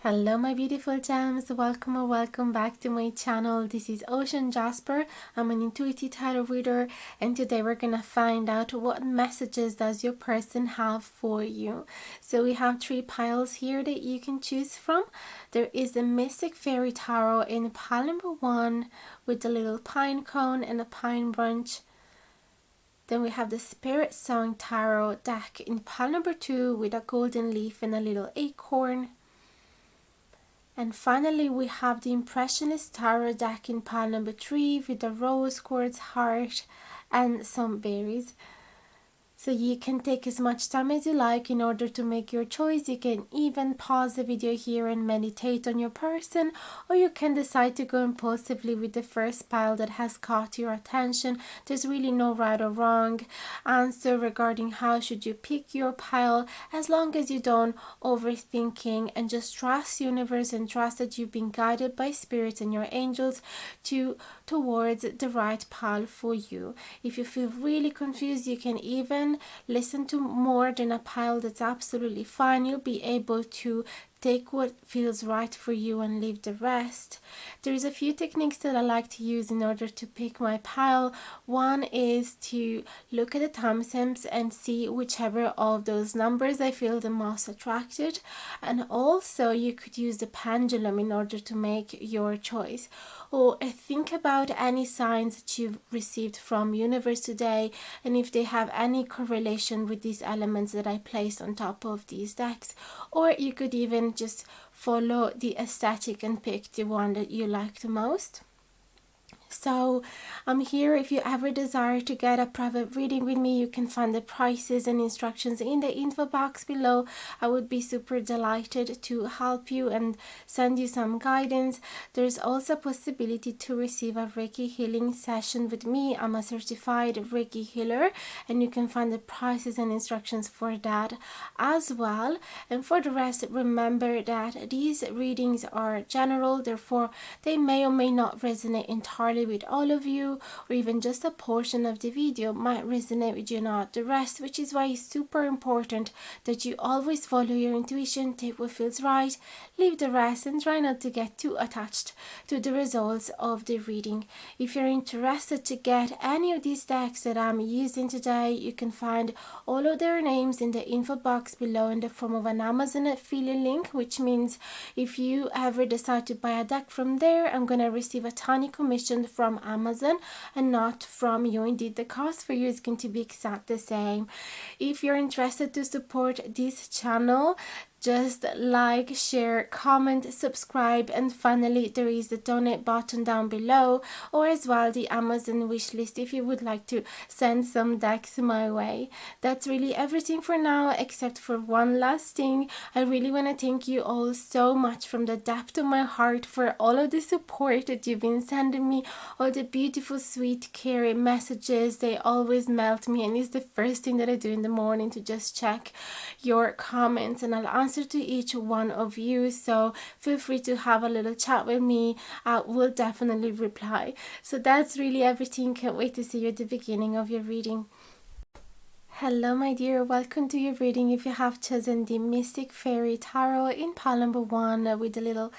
Hello my beautiful gems, welcome or welcome back to my channel. This is Ocean Jasper. I'm an intuitive tarot reader, and today we're gonna find out what messages does your person have for you. So we have 3 piles here that you can choose from. There is the Mystic Fairy Tarot in pile number 1 with the little pine cone and a pine branch. Then we have the Spirit Song Tarot deck in pile number 2 with a golden leaf and a little acorn. And finally, we have the Impressionist Tarot deck in pile number 3 with a rose quartz heart and some berries. So you can take as much time as you like in order to make your choice. You can even pause the video here and meditate on your person, or you can decide to go impulsively with the first pile that has caught your attention. There's really no right or wrong answer regarding how should you pick your pile, as long as you don't overthinking and just trust the universe and trust that you've been guided by spirits and your angels towards the right pile for you. If you feel really confused, you can even listen to more than a pile. That's absolutely fine. You'll be able to take what feels right for you and leave the rest. There's a few techniques that I like to use in order to pick my pile. One is to look at the timestamps and see whichever of those numbers I feel the most attracted. And also you could use the pendulum in order to make your choice. Or think about any signs that you've received from universe today, and if they have any correlation with these elements that I placed on top of these decks. Or you could even just follow the aesthetic and pick the one that you like the most. So I'm here if you ever desire to get a private reading with me. You can find the prices and instructions in the info box below. I would be super delighted to help you and send you some guidance. There's also a possibility to receive a Reiki healing session with me. I'm a certified Reiki healer, and you can find the prices and instructions for that as well. And for the rest, remember that these readings are general, therefore they may or may not resonate entirely with all of you, or even just a portion of the video might resonate with you, not the rest, which is why it's super important that you always follow your intuition, take what feels right, leave the rest, and try not to get too attached to the results of the reading. If you're interested to get any of these decks that I'm using today, you can find all of their names in the info box below in the form of an Amazon affiliate link, which means if you ever decide to buy a deck from there, I'm gonna receive a tiny commission from Amazon and not from you. Indeed, the cost for you is going to be exactly the same. If you're interested to support this channel, just like, share, comment, subscribe, and finally there is the donate button down below, or as well the Amazon wish list if you would like to send some decks my way. That's really everything for now, except for one last thing. I really want to thank you all so much from the depth of my heart for all of the support that you've been sending me, all the beautiful, sweet, caring messages. They always melt me, and it's the first thing that I do in the morning to just check your comments, and I'll answer to each one of you, so feel free to have a little chat with me. I will definitely reply. So that's really everything. Can't wait to see you at the beginning of your reading. Hello my dear, welcome to your reading. If you have chosen the Mystic Fairy Tarot in pile number 1 with the little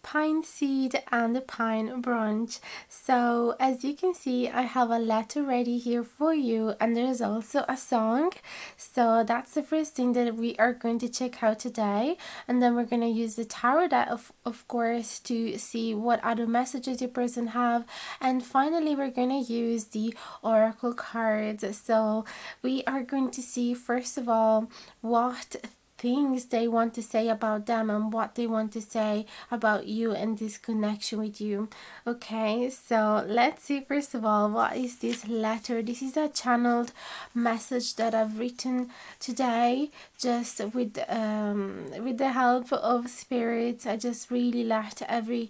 pine seed and the pine branch. So as you can see, I have a letter ready here for you, and there's also a song. So that's the first thing that we are going to check out today, and then we're going to use the tarot deck of course to see what other messages your person have, and finally we're going to use the oracle cards. So we are going to see first of all what things they want to say about them and what they want to say about you and this connection with you. Okay, so let's see first of all, what is this letter? This is a channeled message that I've written today, just with the help of spirits. I just really let every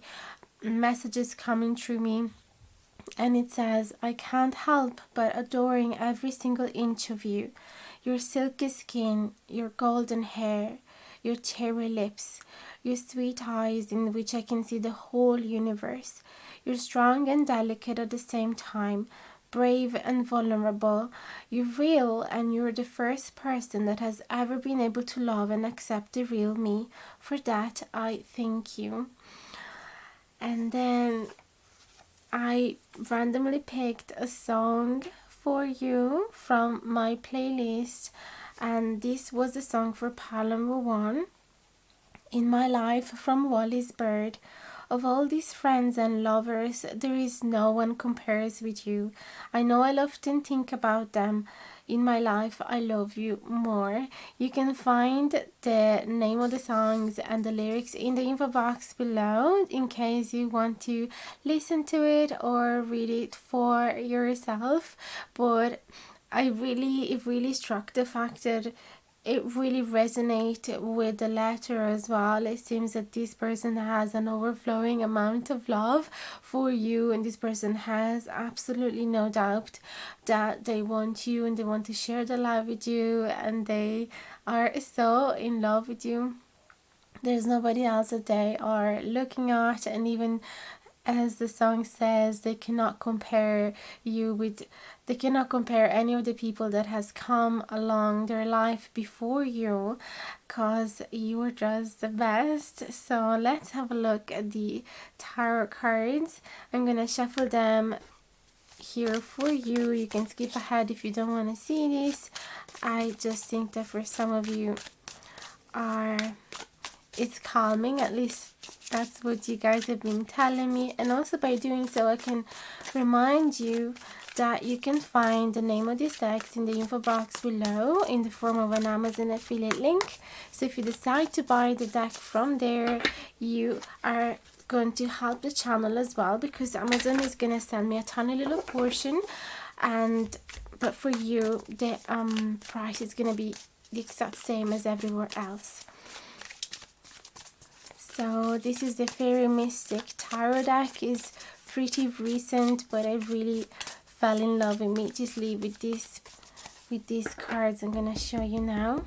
messages coming through me. And it says, I can't help but adoring every single inch of you. Your silky skin, your golden hair, your cherry lips, your sweet eyes in which I can see the whole universe. You're strong and delicate at the same time, brave and vulnerable. You're real, and you're the first person that has ever been able to love and accept the real me. For that, I thank you. And then I randomly picked a song for you from my playlist, and this was the song for pile number 1, In My Life, from Wally's Bird. Of all these friends and lovers, there is no one compares with you. I know I'll often think about them. In my life, I love you more. You can find the name of the songs and the lyrics in the info box below in case you want to listen to it or read it for yourself. But it really struck the fact that it really resonates with the letter as well. It seems that this person has an overflowing amount of love for you, and this person has absolutely no doubt that they want you and they want to share their life with you, and they are so in love with you. There's nobody else that they are looking at, and even as the song says, they cannot compare any of the people that has come along their life before you, because you are just the best. So let's have a look at the tarot cards. I'm gonna shuffle them here for you. You can skip ahead if you don't want to see this. I just think that for some of you it's calming, at least that's what you guys have been telling me. And also by doing so, I can remind you that you can find the name of these decks in the info box below in the form of an Amazon affiliate link. So if you decide to buy the deck from there, you are going to help the channel as well, because Amazon is going to send me a tiny little portion, but for you the price is going to be the exact same as everywhere else. So this is the Fairy Mystic Tarot deck. Is pretty recent, but I really fell in love immediately with these cards I'm gonna show you now.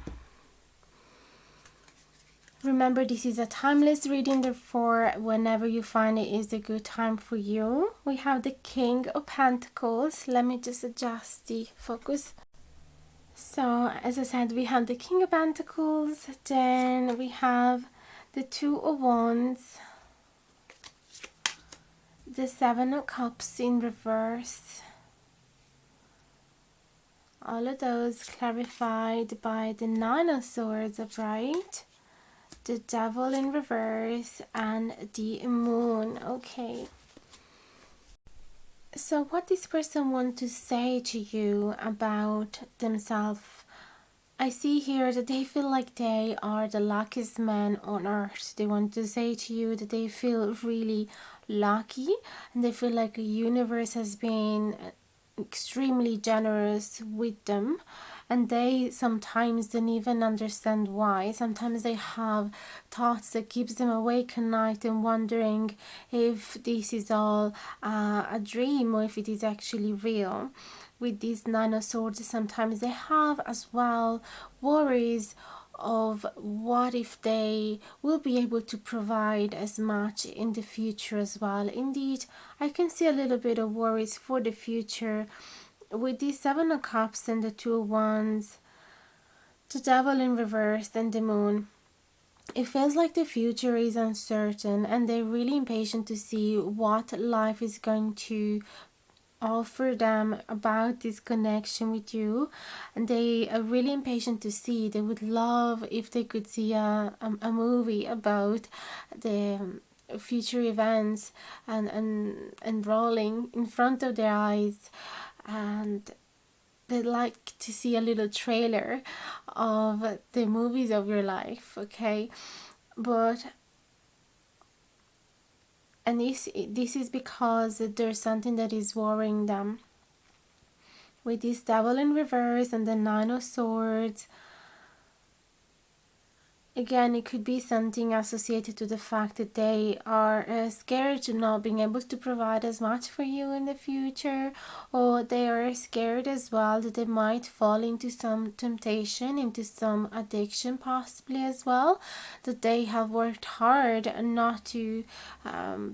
Remember, this is a timeless reading, therefore whenever you find it is a good time for you. We have the King of Pentacles. Let me just adjust the focus. So as I said, we have the King of Pentacles, then we have the Two of Wands, the Seven of Cups in reverse, all of those clarified by the Nine of Swords upright, the Devil in reverse, and the Moon. Okay, so what this person wants to say to you about themselves, I see here that they feel like they are the luckiest man on earth. They want to say to you that they feel really lucky, and they feel like the universe has been extremely generous with them, and they sometimes don't even understand why. Sometimes they have thoughts that keeps them awake at night and wondering if this is all a dream or if it is actually real. With these Nine of Swords, sometimes they have as well worries of what if they will be able to provide as much in the future as well. Indeed, I can see a little bit of worries for the future with the Seven of Cups and the Two of Wands, the Devil in reverse, and the Moon. It feels like the future is uncertain, and they're really impatient to see what life is going to offer them about this connection with you, and they are really impatient to see. They would love if they could see a movie about the future events and rolling in front of their eyes, and they'd like to see a little trailer of the movies of your life. Okay, and this is because there's something that is worrying them. With this Devil in reverse and the Nine of Swords, again, it could be something associated to the fact that they are scared to not being able to provide as much for you in the future, or they are scared as well that they might fall into some temptation, into some addiction possibly as well, that they have worked hard not to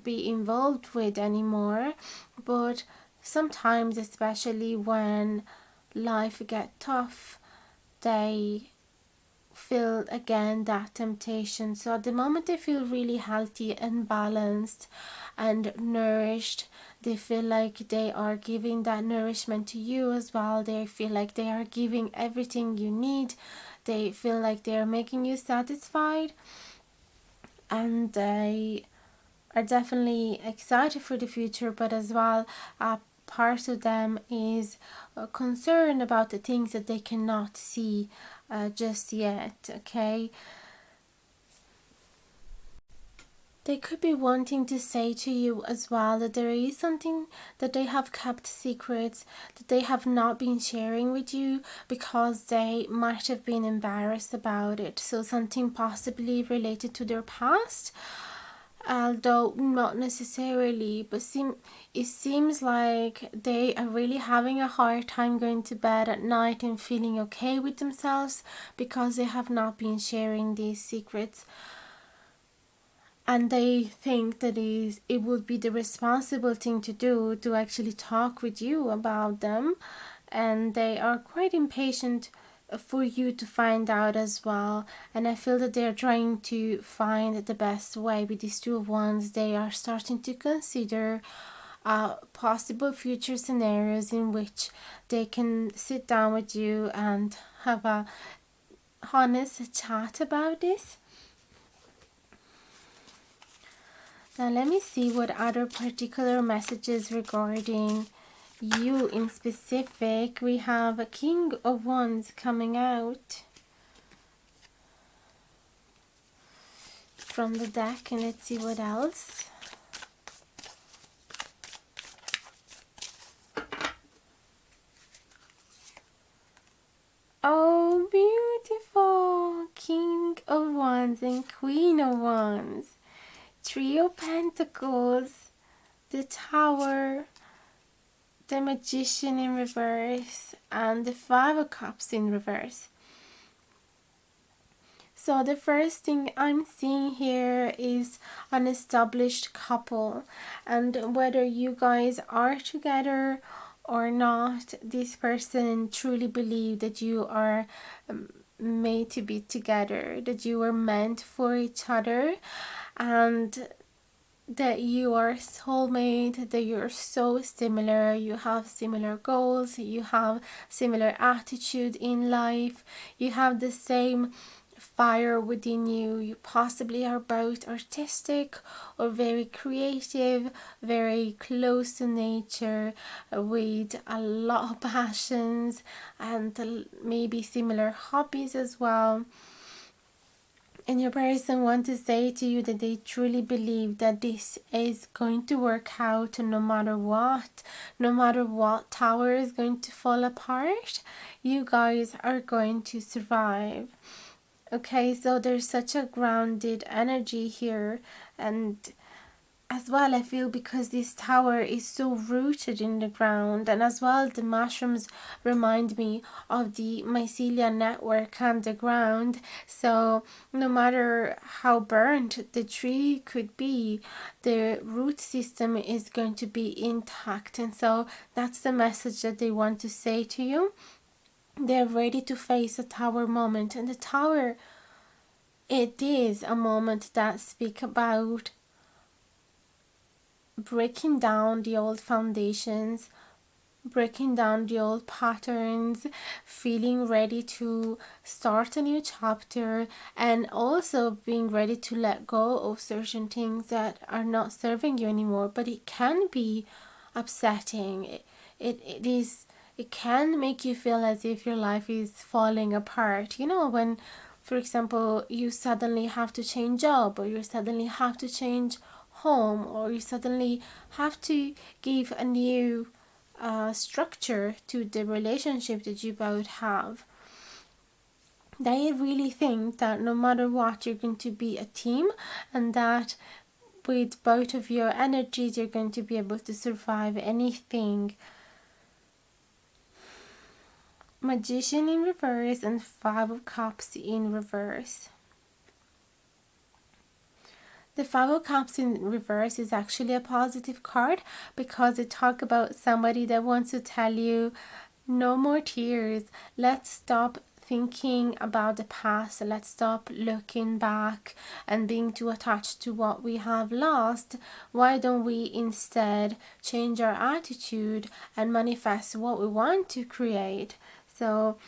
be involved with anymore. But sometimes, especially when life gets tough, they feel again that temptation. So at the moment they feel really healthy and balanced and nourished. They feel like they are giving that nourishment to you as well. They feel like they are giving everything you need. They feel like they are making you satisfied, and they are definitely excited for the future, but as well, part of them is concerned about the things that they cannot see just yet. Okay, they could be wanting to say to you as well that there is something that they have kept secrets, that they have not been sharing with you because they might have been embarrassed about it. So something possibly related to their past, although not necessarily, but it seems like they are really having a hard time going to bed at night and feeling okay with themselves because they have not been sharing these secrets, and they think that it would be the responsible thing to do to actually talk with you about them, and they are quite impatient for you to find out as well. And I feel that they're trying to find the best way with these two of wands. They are starting to consider possible future scenarios in which they can sit down with you and have a honest chat about this. Now let me see what other particular messages regarding you in specific. We have a King of Wands coming out from the deck, and let's see what else. Oh, beautiful! King of Wands and Queen of Wands. Three of Pentacles, the Tower, the Magician in reverse, and the Five of Cups in reverse. So the first thing I'm seeing here is an established couple, and whether you guys are together or not, this person truly believes that you are made to be together, that you were meant for each other, and that you are soulmate, that you're so similar, you have similar goals, you have similar attitude in life, you have the same fire within you. You possibly are both artistic or very creative, very close to nature, with a lot of passions and maybe similar hobbies as well. And your person wants to say to you that they truly believe that this is going to work out no matter what tower is going to fall apart. You guys are going to survive. Okay, so there's such a grounded energy here, and as well I feel because this tower is so rooted in the ground, and as well the mushrooms remind me of the mycelial network underground. So no matter how burnt the tree could be, the root system is going to be intact, and so that's the message that they want to say to you. They're ready to face a tower moment, and the tower, it is a moment that speaks about breaking down the old foundations, breaking down the old patterns, feeling ready to start a new chapter, and also being ready to let go of certain things that are not serving you anymore. But it can be upsetting. It can make you feel as if your life is falling apart. You know, when, for example, you suddenly have to change job, or you suddenly have to change home, or you suddenly have to give a new structure to the relationship that you both have. They really think that no matter what, you're going to be a team, and that with both of your energies, you're going to be able to survive anything. Magician in reverse and Five of Cups in reverse. The Five of Cups in reverse is actually a positive card because it talks about somebody that wants to tell you no more tears. Let's stop thinking about the past. Let's stop looking back and being too attached to what we have lost. Why don't we instead change our attitude and manifest what we want to create? So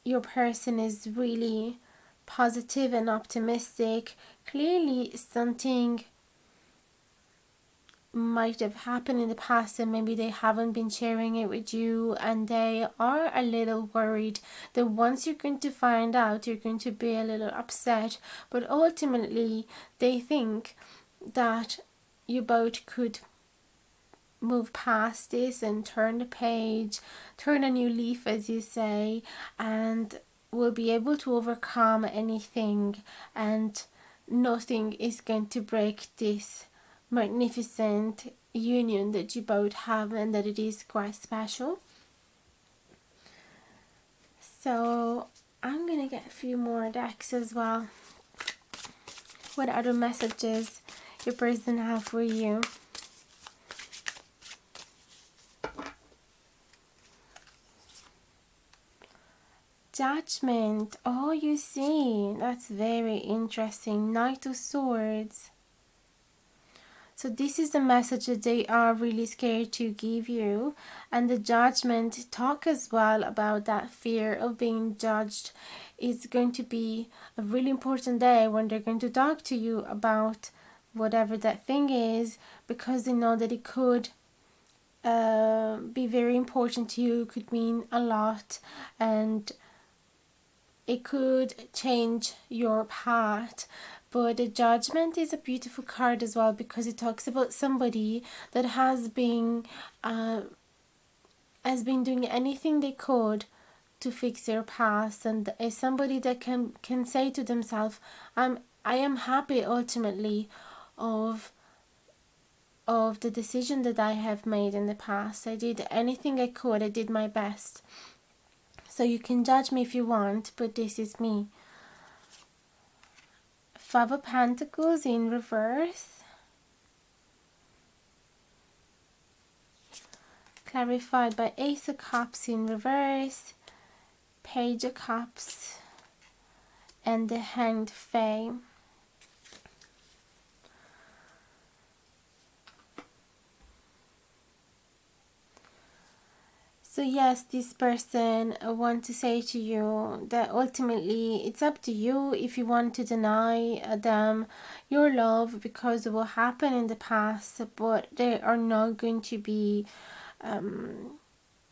your person is really positive and optimistic. Clearly something might have happened in the past and maybe they haven't been sharing it with you, and they are a little worried that once you're going to find out, you're going to be a little upset. But ultimately they think that you both could move past this and turn the page, turn a new leaf as you say, and will be able to overcome anything, and nothing is going to break this magnificent union that you both have, and that it is quite special. So I'm gonna get a few more decks as well. What other messages your person have for you? Judgment. Oh, you see, that's very interesting. Knight of Swords. So this is the message that they are really scared to give you. And the Judgment talk as well about that fear of being judged. It's going to be a really important day when they're going to talk to you about whatever that thing is, because they know that it could be very important to you, could mean a lot, and it could change your path. But the Judgment is a beautiful card as well because it talks about somebody that has been doing anything they could to fix their past, and is somebody that can say to themselves, I am happy ultimately of the decision that I have made in the past. I did anything I could. I did my best. So you can judge me if you want, but this is me. Five of Pentacles in reverse. Clarified by Ace of Cups in reverse. Page of Cups. And the Hanged Fae. So yes, this person wants to say to you that ultimately it's up to you if you want to deny them your love because of what happened in the past, but they are not going to be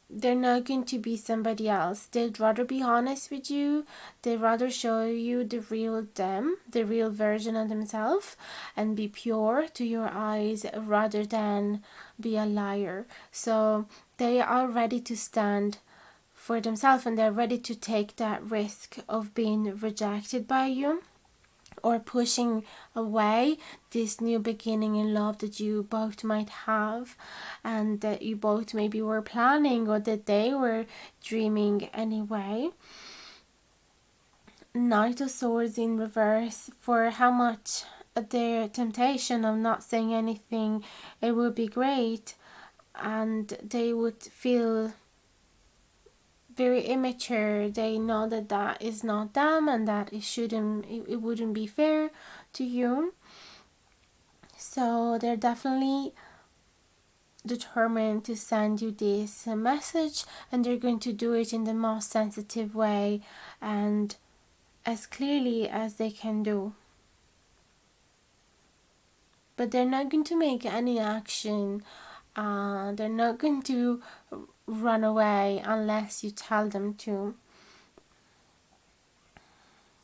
they're not going to be somebody else. They'd rather be honest with you. They'd rather show you the real them, the real version of themselves, and be pure to your eyes rather than be a liar. So they are ready to stand for themselves, and they're ready to take that risk of being rejected by you, or pushing away this new beginning in love that you both might have, and that you both maybe were planning, or that they were dreaming anyway. Knight of Swords in reverse. For how much their temptation of not saying anything, it would be great, and they would feel very immature. They know that that is not them, and that it wouldn't be fair to you. So they're definitely determined to send you this message, and they're going to do it in the most sensitive way and as clearly as they can do. But they're not going to make any action. They're not going to run away unless you tell them to.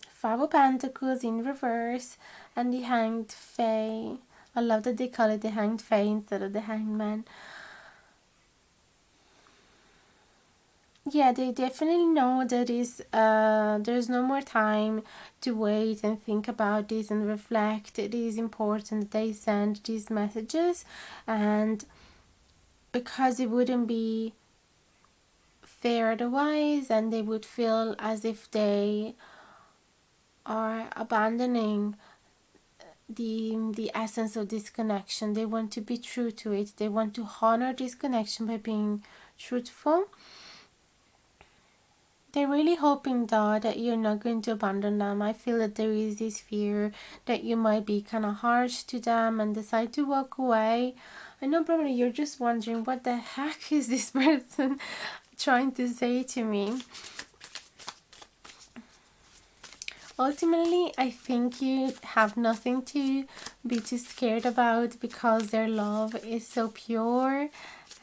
Five of Pentacles in reverse and the Hanged Fae. I love that they call it the Hanged Fae instead of the Hanged Man. Yeah, they definitely know that there's no more time to wait and think about this and reflect. It is important that they send these messages, and because it wouldn't be fair otherwise, and they would feel as if they are abandoning the essence of this connection. They want to be true to it. They want to honor this connection by being truthful. They're really hoping though that you're not going to abandon them. I feel that there is this fear that you might be kind of harsh to them and decide to walk away. I know probably you're just wondering, what the heck is this person trying to say to me? Ultimately, I think you have nothing to be too scared about, because their love is so pure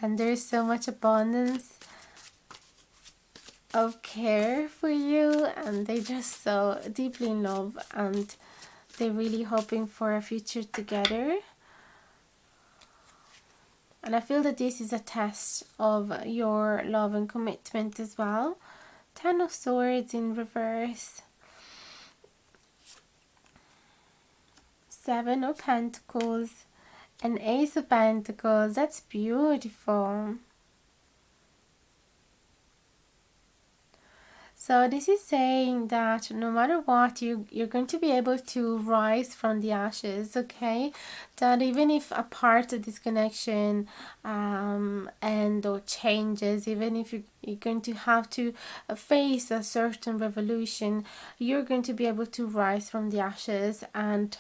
and there's so much abundance of care for you, and they just so deeply in love, and they're really hoping for a future together. And I feel that this is a test of your love and commitment as well. Ten of Swords in reverse, Seven of Pentacles, and Ace of Pentacles. That's beautiful. So this is saying that no matter what, you're going to be able to rise from the ashes, okay? That even if a part of this connection end or changes, even if you're going to have to face a certain revolution, you're going to be able to rise from the ashes and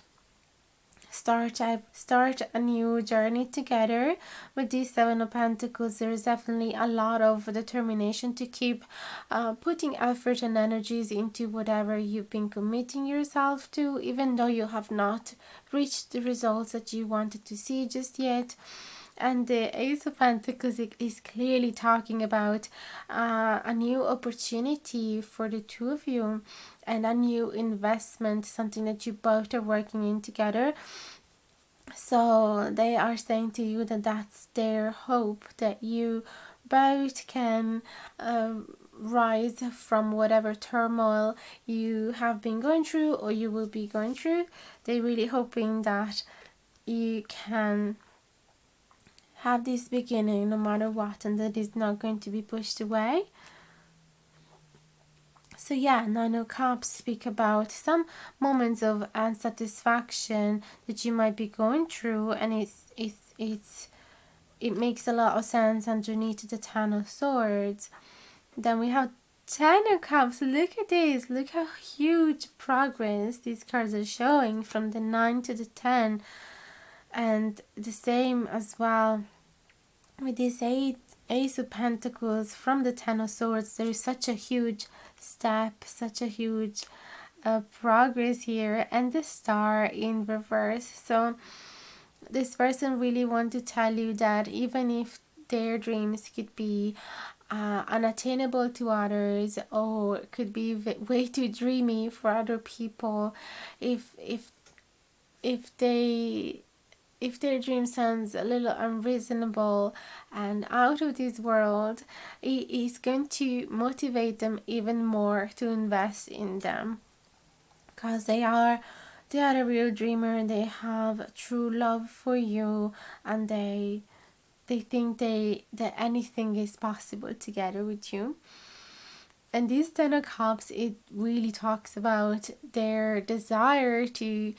start a new journey together. With this Seven of Pentacles, there is definitely a lot of determination to keep putting effort and energies into whatever you've been committing yourself to, even though you have not reached the results that you wanted to see just yet. And the Ace of Pentacles is clearly talking about a new opportunity for the two of you, and a new investment, something that you both are working in together. So they are saying to you that that's their hope, that you both can rise from whatever turmoil you have been going through or you will be going through. They're really hoping that you can have this beginning no matter what, and that is not going to be pushed away. So yeah, Nine of Cups speak about some moments of unsatisfaction that you might be going through, and it makes a lot of sense underneath the Ten of Swords. Then we have Ten of Cups. Look at this. Look how huge progress these cards are showing from the 9 to the 10. And the same as well with this Ace of Pentacles from the Ten of Swords. There is such a huge step, such a huge progress here, and the Star in reverse. So this person really want to tell you that even if their dreams could be unattainable to others, or could be way too dreamy for other people, if their dream sounds a little unreasonable and out of this world, it is going to motivate them even more to invest in them, because they are a real dreamer. They have true love for you, and they think that anything is possible together with you. And this Ten of Cups, it really talks about their desire to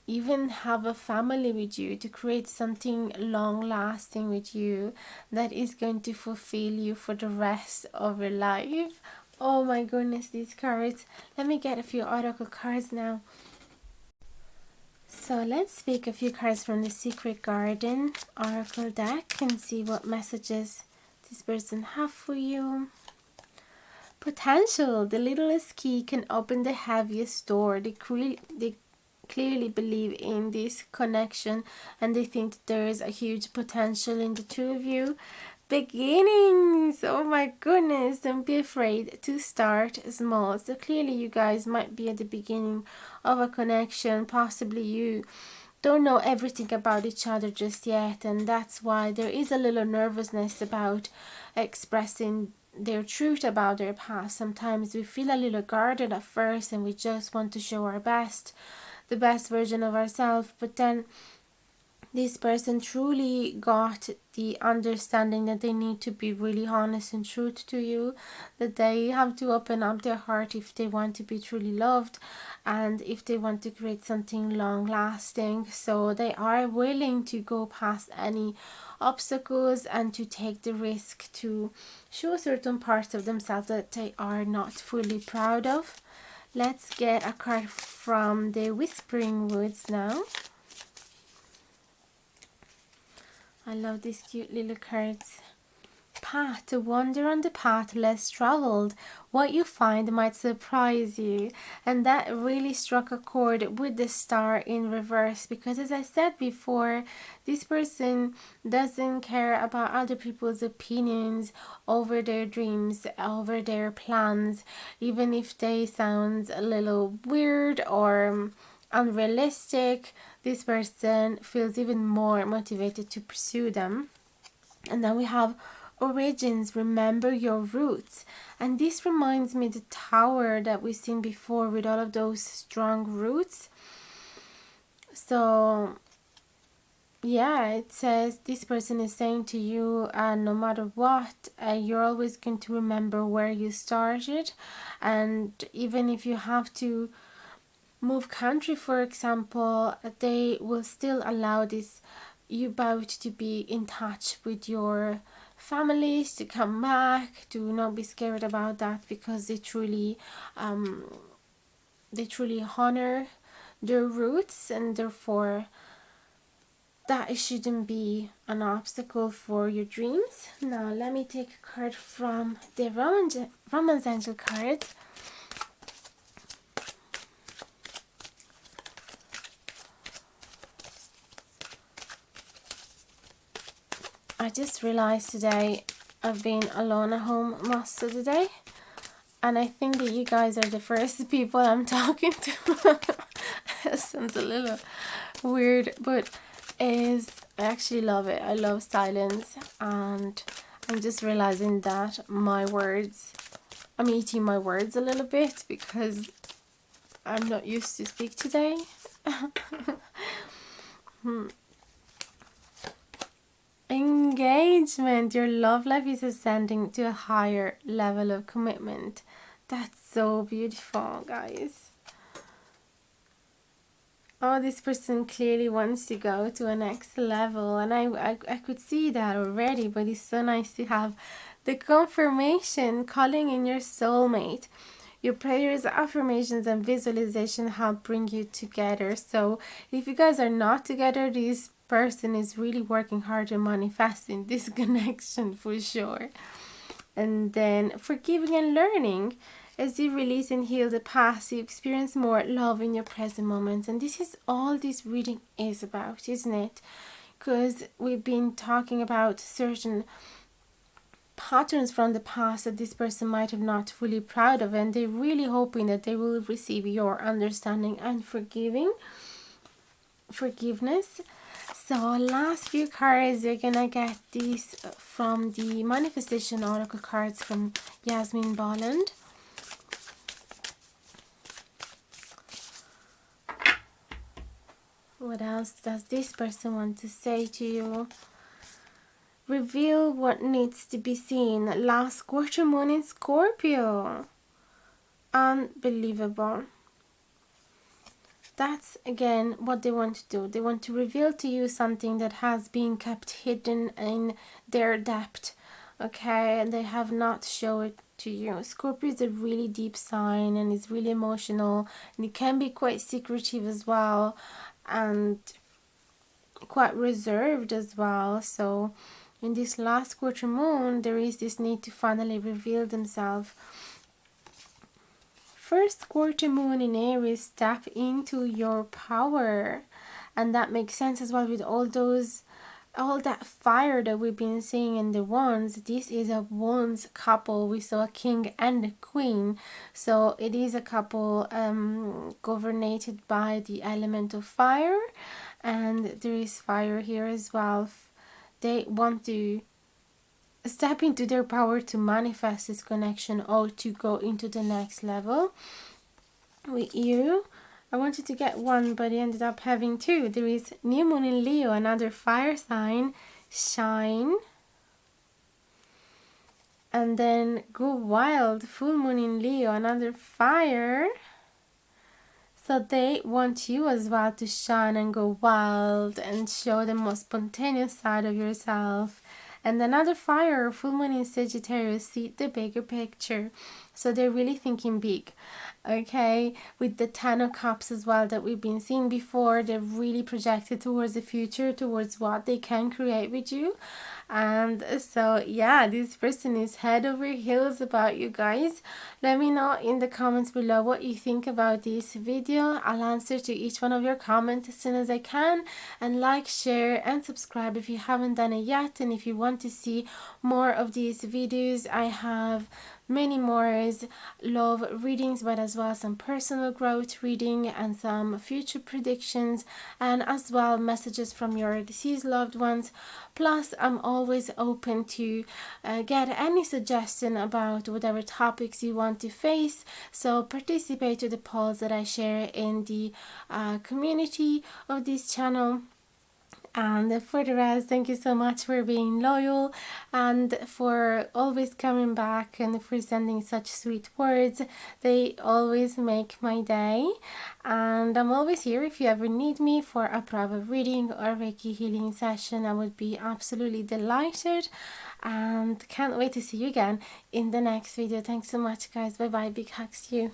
even have a family with you, to create something long lasting with you that is going to fulfill you for the rest of your life. Oh my goodness, these cards. Let me get a few oracle cards now. So let's pick a few cards from the Secret Garden oracle deck and see what messages this person have for you. Potential. The littlest key can open the heaviest door. They clearly believe in this connection, and they think that there is a huge potential in the two of you. Beginnings. Oh my goodness, don't be afraid to start small. So clearly you guys might be at the beginning of a connection. Possibly you don't know everything about each other just yet, and that's why there is a little nervousness about expressing their truth about their past. Sometimes we feel a little guarded at first, and we just want to show our best, the best version of ourselves, but then this person truly got the understanding that they need to be really honest and true to you, that they have to open up their heart if they want to be truly loved and if they want to create something long lasting. So they are willing to go past any obstacles and to take the risk to show certain parts of themselves that they are not fully proud of. Let's get a card from the Whispering Woods now. I love these cute little cards. Path, to wander on the path less traveled. What you find might surprise you. And that really struck a chord with the star in reverse, because as I said before, this person doesn't care about other people's opinions over their dreams, over their plans, even if they sound a little weird or unrealistic. This person feels even more motivated to pursue them. And then we have origins, remember your roots. And this reminds me of the tower that we've seen before with all of those strong roots. So yeah, it says this person is saying to you, no matter what, you're always going to remember where you started. And even if you have to move country, for example, they will still allow this you both to be in touch with your families, to come back, to not be scared about that, because they truly honor their roots, and therefore that it shouldn't be an obstacle for your dreams. Now let me take a card from the Romance Angel cards. I just realized today I've been alone at home most of the day, and I think that you guys are the first people I'm talking to. It sounds a little weird, but I actually love it. I love silence, and I'm just realizing that I'm eating my words a little bit because I'm not used to speak today. Engagement. Your love life is ascending to a higher level of commitment. That's so beautiful, guys. Oh, this person clearly wants to go to a next level, and I could see that already, but it's so nice to have the confirmation calling in your soulmate. Your prayers, affirmations, and visualization help bring you together. So if you guys are not together, this person is really working hard on manifesting this connection for sure. And then forgiving and learning. As you release and heal the past, you experience more love in your present moments. And this is all this reading is about, isn't it? Because we've been talking about certain patterns from the past that this person might have not fully proud of, and they're really hoping that they will receive your understanding and forgiveness. So last few cards, you're gonna get these from the Manifestation Oracle cards from Yasmin Bolland. What else does this person want to say to you? Reveal what needs to be seen. Last quarter moon in Scorpio. Unbelievable. That's again what they want to do. They want to reveal to you something that has been kept hidden in their depth. Okay, and they have not shown it to you. Scorpio is a really deep sign and is really emotional, and it can be quite secretive as well, and quite reserved as well. So in this last quarter moon, there is this need to finally reveal themselves. First quarter moon in Aries, step into your power. And that makes sense as well with all that fire that we've been seeing in the wands. This is a wands couple. We saw a king and a queen, so it is a couple governated by the element of fire, and there is fire here as well. They want to step into their power to manifest this connection or to go into the next level with you. I wanted to get one, but I ended up having two. There is new moon in Leo, another fire sign, shine. And then go wild, full moon in Leo, another fire. So they want you as well to shine and go wild and show the most spontaneous side of yourself. And another fire, full moon in Sagittarius, see the bigger picture. So they're really thinking big. Okay, with the Ten of Cups as well that we've been seeing before, they're really projected towards the future, towards what they can create with you. And so yeah, this person is head over heels about you guys. Let me know in the comments below what you think about this video. I'll answer to each one of your comments as soon as I can. And like, share and subscribe if you haven't done it yet. And if you want to see more of these videos, I have many more love readings, but as well some personal growth reading and some future predictions, and as well messages from your deceased loved ones. Plus I'm always open to get any suggestion about whatever topics you want to face, so participate to the polls that I share in the community of this channel. And for the rest, thank you so much for being loyal and for always coming back and for sending such sweet words. They always make my day. And I'm always here if you ever need me for a private reading or Reiki healing session. I would be absolutely delighted and can't wait to see you again in the next video. Thanks so much, guys. Bye bye. Big hugs to you.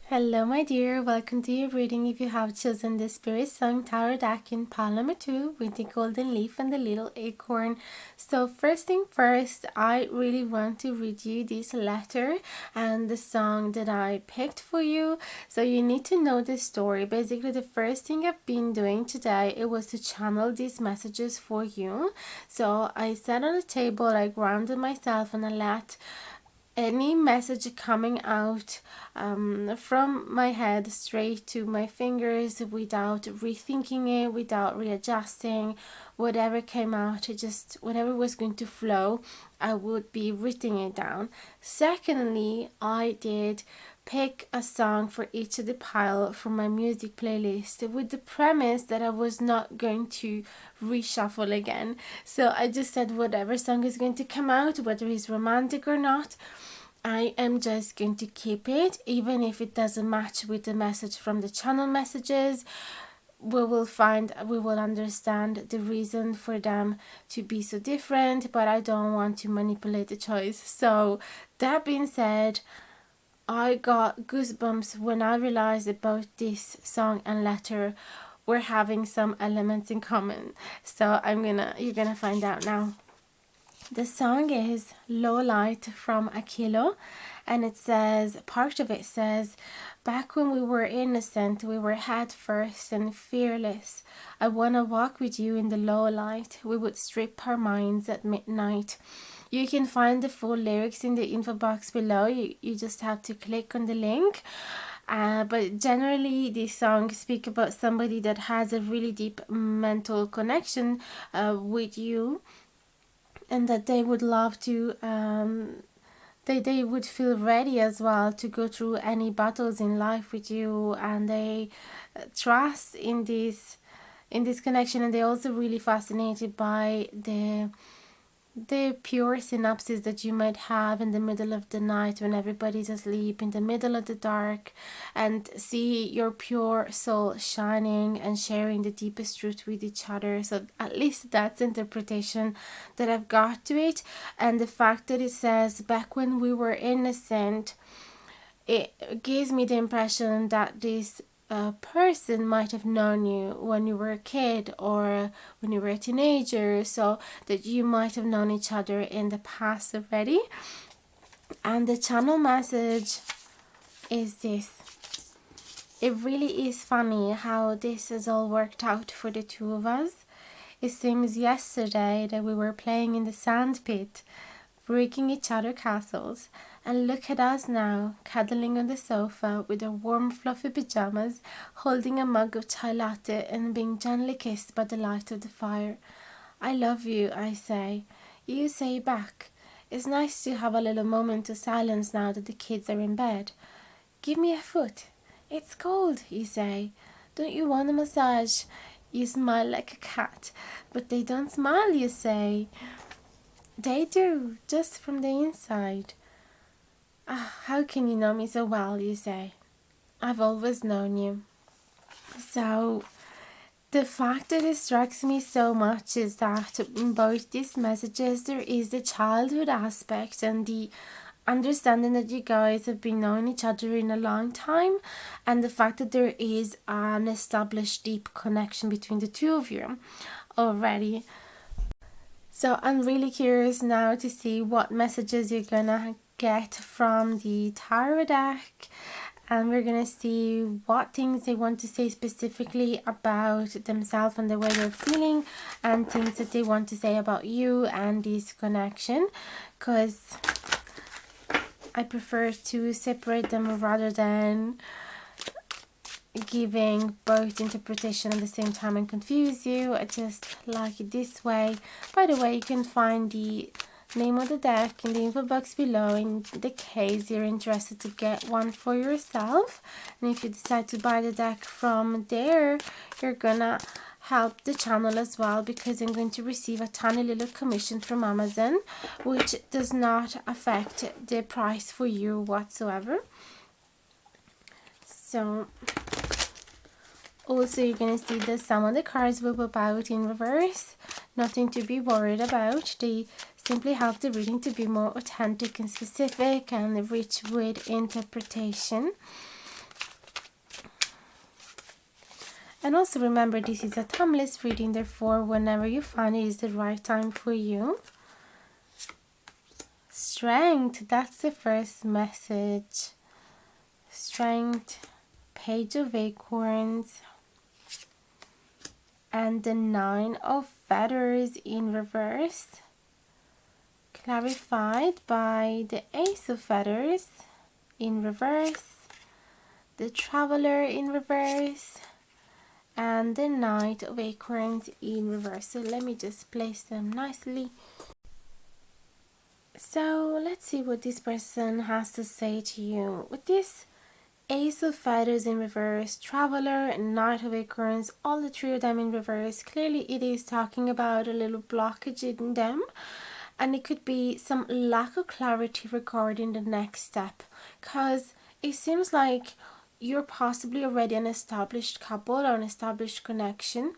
Hello my dear, welcome to your reading if you have chosen the Spirit Song Tarot deck in pile number 2 with the golden leaf and the little acorn. So first thing first, I really want to read you this letter and the song that I picked for you. So you need to know the story. Basically the first thing I've been doing today, it was to channel these messages for you. So I sat on the table, I grounded myself and I let any message coming out from my head straight to my fingers without rethinking it, without readjusting. Whatever came out, it just whatever was going to flow, I would be writing it down. Secondly, I did pick a song for each of the pile from my music playlist with the premise that I was not going to reshuffle again. So I just said whatever song is going to come out, whether it's romantic or not, I am just going to keep it, even if it doesn't match with the message from the channel messages. We will understand the reason for them to be so different, but I don't want to manipulate the choice. So that being said, I got goosebumps when I realized that both this song and letter were having some elements in common. So you're gonna find out now. The song is Low Light from Aquilo, and it says, part of it says, back when we were innocent, we were head first and fearless. I wanna walk with you in the low light. We would strip our minds at midnight. You can find the full lyrics in the info box below. You just have to click on the link. But generally these songs speak about somebody that has a really deep mental connection with you, and that they would love to they would feel ready as well to go through any battles in life with you, and they trust in this connection, and they're also really fascinated by the pure synapses that you might have in the middle of the night when everybody's asleep, in the middle of the dark, and see your pure soul shining and sharing the deepest truth with each other. So at least that's the interpretation that I've got to it. And the fact that it says back when we were innocent, it gives me the impression that this person might have known you when you were a kid or when you were a teenager, so that you might have known each other in the past already. And the channel message is this. It really is funny how this has all worked out for the two of us. It seems yesterday that we were playing in the sand pit, breaking each other castles, and look at us now, cuddling on the sofa with our warm fluffy pajamas, holding a mug of chai latte and being gently kissed by the light of the fire. I love you, I say. You say back. It's nice to have a little moment of silence now that the kids are in bed. Give me a foot. It's cold, you say. Don't you want a massage? You smile like a cat. But they don't smile, you say. They do, just from the inside. Ah, how can you know me so well, you say. I've always known you. So, the fact that it strikes me so much is that in both these messages there is the childhood aspect and the understanding that you guys have been knowing each other in a long time, and the fact that there is an established deep connection between the two of you already. So I'm really curious now to see what messages you're gonna get from the tarot deck, and we're gonna see what things they want to say specifically about themselves and the way they're feeling, and things that they want to say about you and this connection, because I prefer to separate them rather than giving both interpretation at the same time and confuse you. I just like it this way. By the way, you can find the name of the deck in the info box below in the case you're interested to get one for yourself. And if you decide to buy the deck from there, you're gonna help the channel as well, because I'm going to receive a tiny little commission from Amazon, which does not affect the price for you whatsoever. So also, you're going to see that some of the cards will pop out in reverse. Nothing to be worried about. They simply help the reading to be more authentic and specific and rich with interpretation. And also remember, this is a timeless reading, therefore whenever you find it is the right time for you. Strength, that's the first message. Strength, Page of Acorns, and the Nine of Feathers in reverse, clarified by the Ace of Feathers in reverse, the Traveler in reverse, and the Knight of Acorns in reverse. So let me just place them nicely. So let's see what this person has to say to you. With this Ace of Feathers in reverse, Traveler, and Knight of Acorns, all the three of them in reverse, clearly it is talking about a little blockage in them, and it could be some lack of clarity regarding the next step, because it seems like you're possibly already an established couple or an established connection,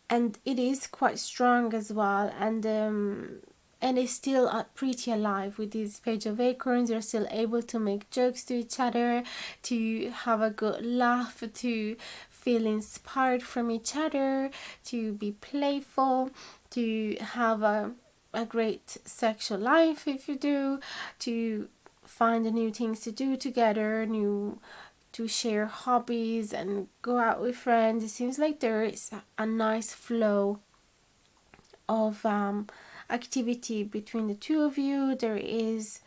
and it is quite strong as well, and it's still pretty alive. With this Page of Acorns, you're still able to make jokes to each other, to have a good laugh, to feel inspired from each other, to be playful, to have a great sexual life if you do, to find new things to do together, to share hobbies and go out with friends. It seems like there is a nice flow of activity between the two of you. There is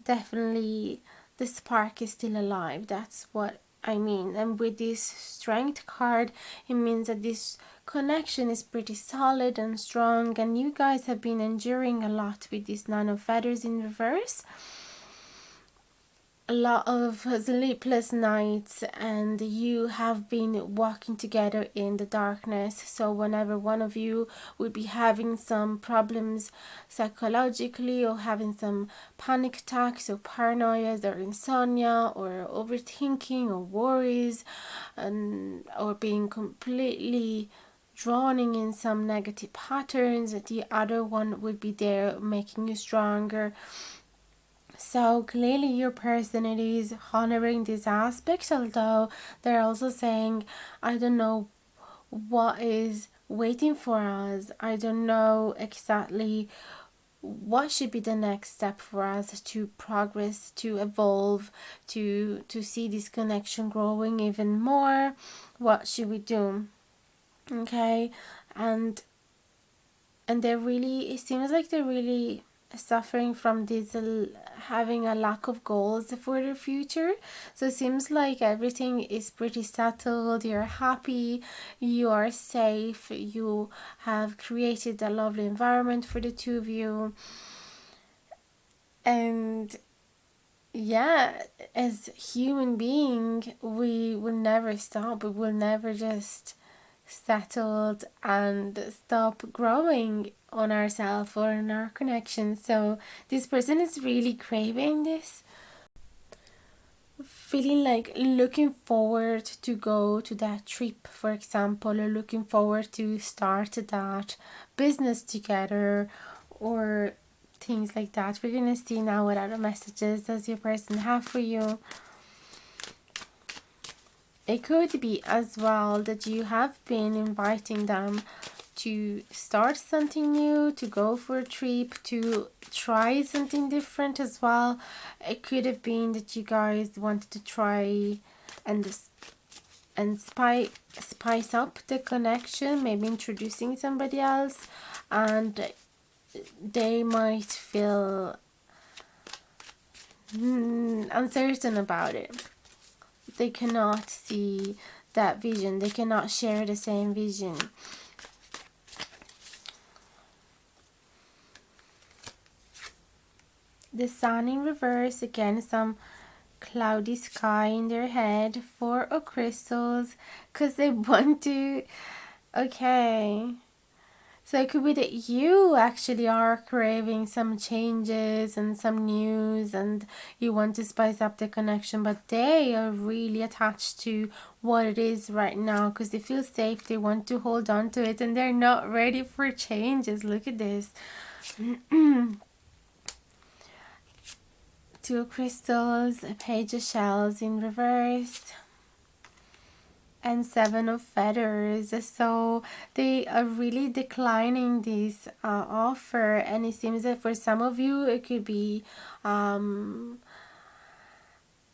definitely, the spark is still alive. That's what I mean. And with this Strength card, it means that this connection is pretty solid and strong, and you guys have been enduring a lot with this Nine of Feathers in reverse. A lot of sleepless nights, and you have been walking together in the darkness. So whenever one of you would be having some problems psychologically, or having some panic attacks or paranoias or insomnia or overthinking or worries, or being completely drowning in some negative patterns, the other one would be there making you stronger. So clearly your personality is honoring this aspect, although they're also saying, I don't know what is waiting for us. I don't know exactly what should be the next step for us to progress, to evolve, to see this connection growing even more. What should we do? Okay, and they're really, it seems like they're really suffering from this having a lack of goals for the future. So it seems like everything is pretty settled, you're happy, you are safe, you have created a lovely environment for the two of you, and yeah, as human being, we will never stop. We will never just settled and stop growing on ourselves or in our connection. So this person is really craving this, feeling like looking forward to go to that trip, for example, or looking forward to start that business together, or things like that. We're gonna see now what other messages does your person have for you. It could be as well that you have been inviting them to start something new, to go for a trip, to try something different as well. It could have been that you guys wanted to try and spice up the connection, maybe introducing somebody else, and they might feel uncertain about it. They cannot see that vision, they cannot share the same vision. The sun in reverse, again some cloudy sky in their head, 4 of crystals, because they want to, okay, so it could be that you actually are craving some changes and some news, and you want to spice up the connection, but they are really attached to what it is right now because they feel safe, they want to hold on to it, and they're not ready for changes. Look at this. 2 of crystals, a page of shells in reverse, and 7 of feathers. So they are really declining this offer, and it seems that for some of you it could be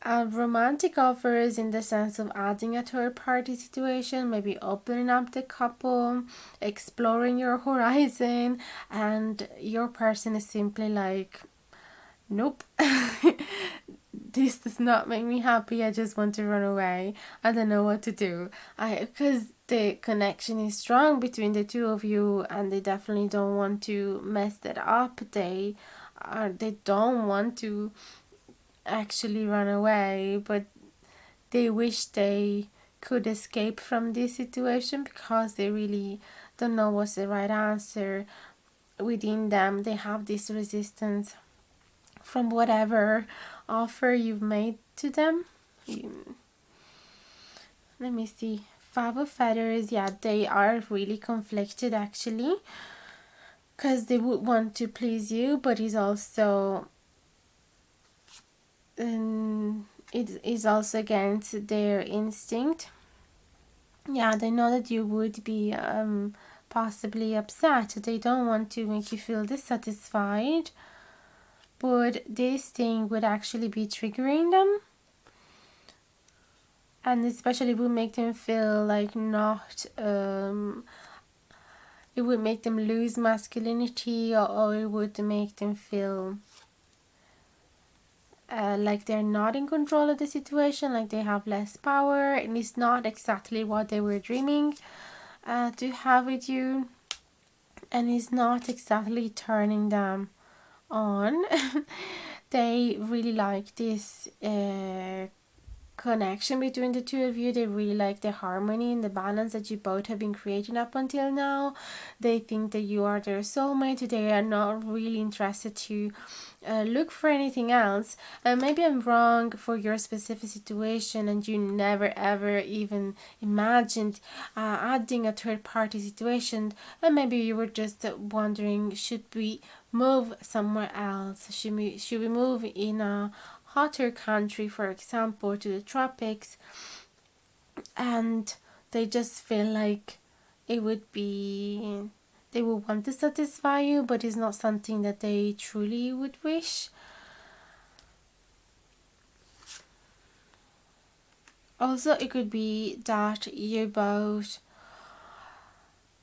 romantic offers in the sense of adding a third party situation, maybe opening up the couple, exploring your horizon, and your person is simply like, nope. This does not make me happy. I just want to run away. I don't know what to do. Because the connection is strong between the two of you, and they definitely don't want to mess that up. They don't want to actually run away, but they wish they could escape from this situation because they really don't know what's the right answer. Within them, they have this resistance from whatever offer you've made to them. Let me see. 5 of feathers. Yeah, they are really conflicted actually, because they would want to please you, but it's also it is also against their instinct. Yeah, they know that you would be possibly upset. They don't want to make you feel dissatisfied, but this thing would actually be triggering them, and especially would make them feel like not it would make them lose masculinity, or it would make them feel like they're not in control of the situation, like they have less power, and it's not exactly what they were dreaming to have with you, and it's not exactly turning them on. They really like this connection between the two of you. They really like the harmony and the balance that you both have been creating up until now. They think that you are their soulmate. They are not really interested to look for anything else. Maybe I'm wrong for your specific situation, and you never ever even imagined adding a third party situation, and maybe you were just wondering, should we move somewhere else? Should we move in a hotter country, for example, to the tropics? And they just feel like it would be, they would want to satisfy you, but it's not something that they truly would wish. Also, it could be that you both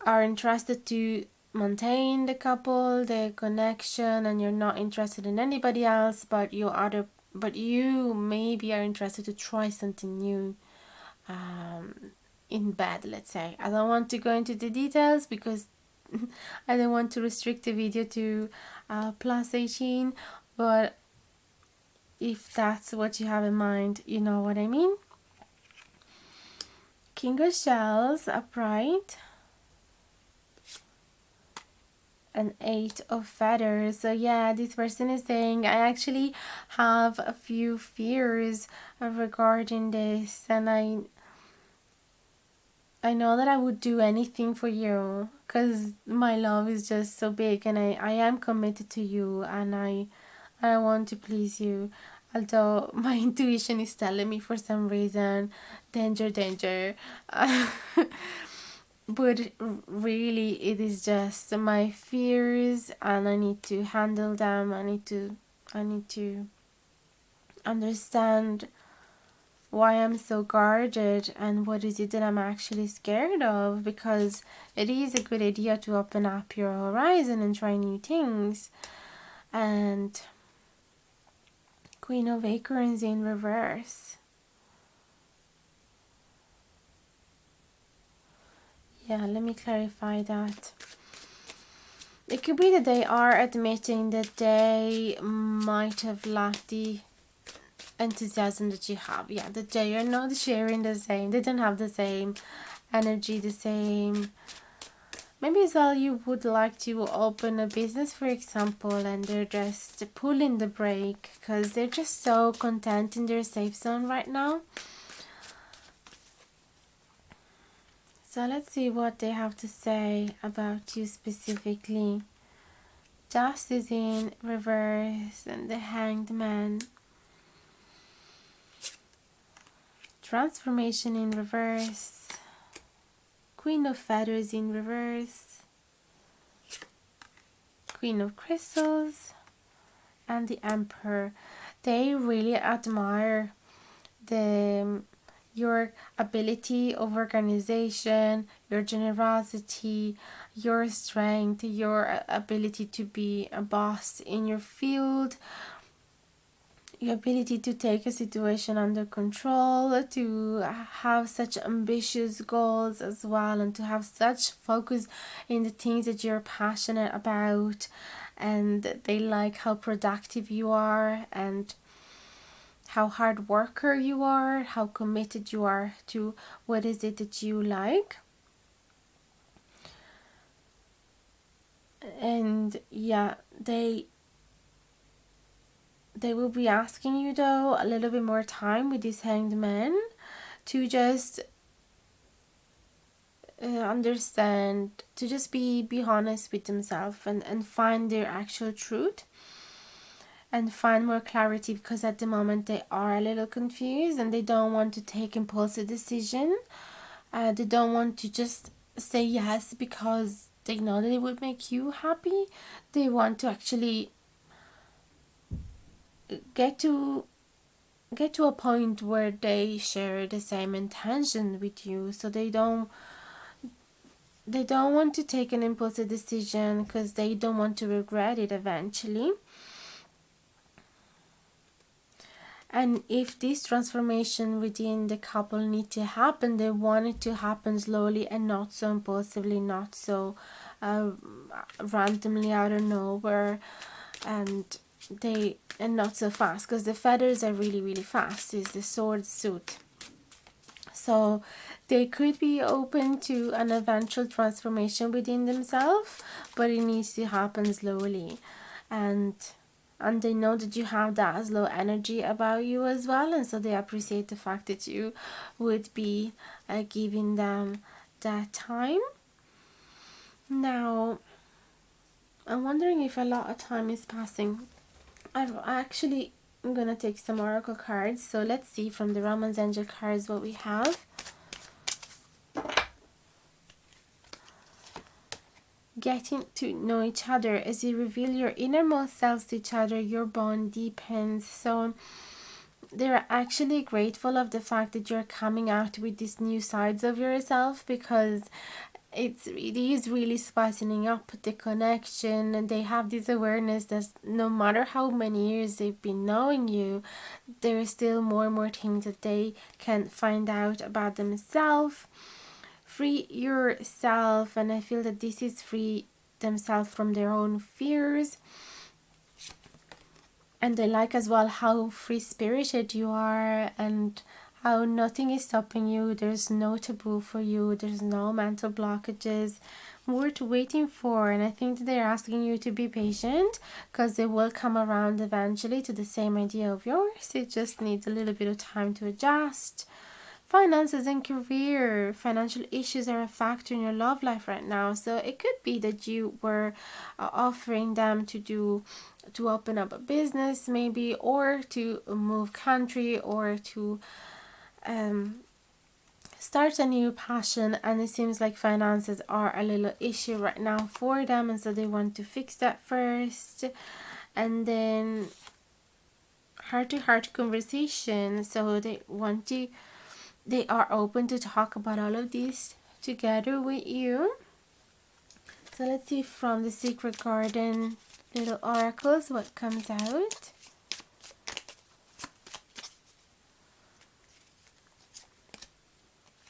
are interested to maintain the couple, the connection, and you're not interested in anybody else, but you maybe are interested to try something new in bed, let's say. I don't want to go into the details because I don't want to restrict the video to plus 18, but if that's what you have in mind, you know what I mean. King of Shells upright, and 8 of Feathers. So yeah, this person is saying, I actually have a few fears regarding this, and I know that I would do anything for you because my love is just so big, and I am committed to you, and I want to please you. Although my intuition is telling me for some reason, danger, danger. But really, it is just my fears, and I need to handle them. I need to understand why I'm so guarded and what is it that I'm actually scared of, because it is a good idea to open up your horizon and try new things. And Queen of Acorns in reverse. Yeah, let me clarify that. It could be that they are admitting that they might have lacked the enthusiasm that you have. Yeah, that they are not sharing the same. They don't have the same energy, the same. Maybe as well you would like to open a business, for example, and they're just pulling the brake because they're just so content in their safe zone right now. So let's see what they have to say about you specifically. Justice in reverse and the Hanged Man. Transformation in reverse. Queen of Feathers in reverse. Queen of Crystals. And the Emperor. They really admire your ability of organization, your generosity, your strength, your ability to be a boss in your field, your ability to take a situation under control, to have such ambitious goals as well, and to have such focus in the things that you're passionate about. And they like how productive you are, and how hard worker you are, how committed you are to what is it that you like. And yeah, they will be asking you though a little bit more time with this Hanged Man to just understand, to just be honest with themselves and find their actual truth and find more clarity, because at the moment they are a little confused and they don't want to take impulsive decision. They don't want to just say yes because they know that it would make you happy. They want to actually get to a point where they share the same intention with you, so they don't want to take an impulsive decision because they don't want to regret it eventually. And if this transformation within the couple need to happen, they want it to happen slowly and not so impulsively, not so randomly out of nowhere, and not so fast, because the feathers are really, really fast. Is the sword suit. So they could be open to an eventual transformation within themselves, but it needs to happen slowly. And they know that you have that slow energy about you as well, and so they appreciate the fact that you would be giving them that time. Now, I'm wondering if a lot of time is passing. I'm gonna take some oracle cards, so let's see from the Romance Angel cards what we have. Getting to know each other. As you reveal your innermost selves to each other, your bond deepens. So they're actually grateful of the fact that you're coming out with these new sides of yourself, because it is really spicing up the connection, and they have this awareness that no matter how many years they've been knowing you, there is still more and more things that they can find out about themselves. Free yourself, and I feel that this is free themselves from their own fears. And I like as well how free spirited you are, and how nothing is stopping you. There's no taboo for you, there's no mental blockages worth waiting for. And I think that they're asking you to be patient, because they will come around eventually to the same idea of yours. It just needs a little bit of time to adjust. Finances and career, financial issues are a factor in your love life right now. So it could be that you were offering them to open up a business maybe, or to move country, or to start a new passion, and it seems like finances are a little issue right now for them, and so they want to fix that first. And then heart to heart conversation, so they are open to talk about all of this together with you. So let's see from the Secret Garden little oracles what comes out.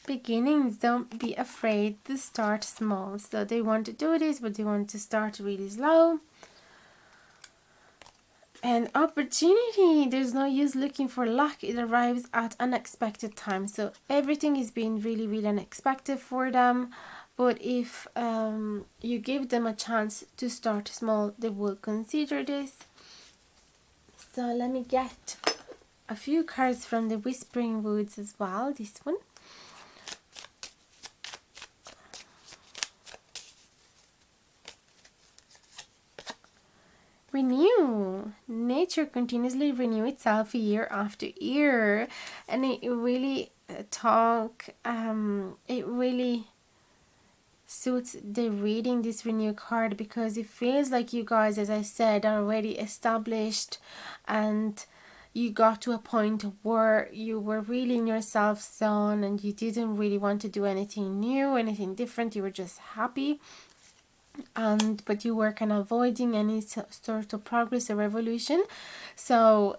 Beginnings, don't be afraid to start small. So they want to do this, but they want to start really slow. And opportunity, there's no use looking for luck, it arrives at unexpected times. So everything is being really, really unexpected for them. But if you give them a chance to start small, they will consider this. So let me get a few cards from the Whispering Woods as well, this one. Renew. Nature continuously renew itself year after year, and it really it really suits the reading this renew card, because it feels like you guys, as I said, are already established, and you got to a point where you were really in your self zone, and you didn't really want to do anything new, anything different. You were just happy, but you were kind of avoiding any sort of progress or revolution. So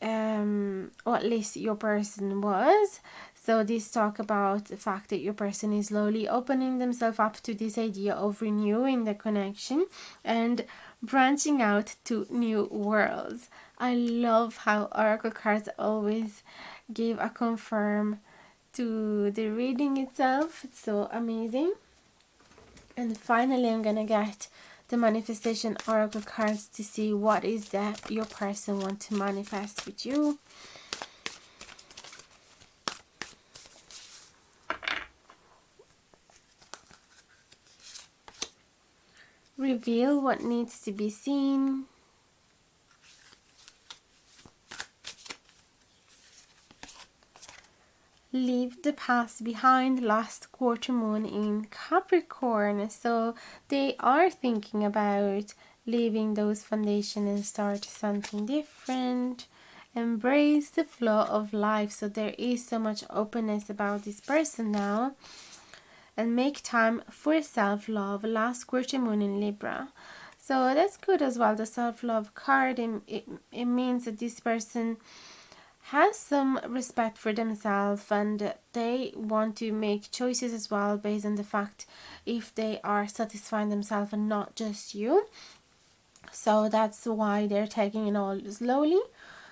or at least your person was. So this talk about the fact that your person is slowly opening themselves up to this idea of renewing the connection and branching out to new worlds. I love how oracle cards always give a confirm to the reading itself. It's so amazing. And finally, I'm gonna get the manifestation oracle cards to see what is that your person want to manifest with you. Reveal what needs to be seen. Leave the past behind, last quarter moon in Capricorn. So they are thinking about leaving those foundations and start something different. Embrace the flow of life. So there is so much openness about this person now. And make time for self-love, last quarter moon in Libra. So that's good as well, the self-love card. It means that this person has some respect for themselves, and they want to make choices as well based on the fact if they are satisfying themselves and not just you. So that's why they're taking it all slowly,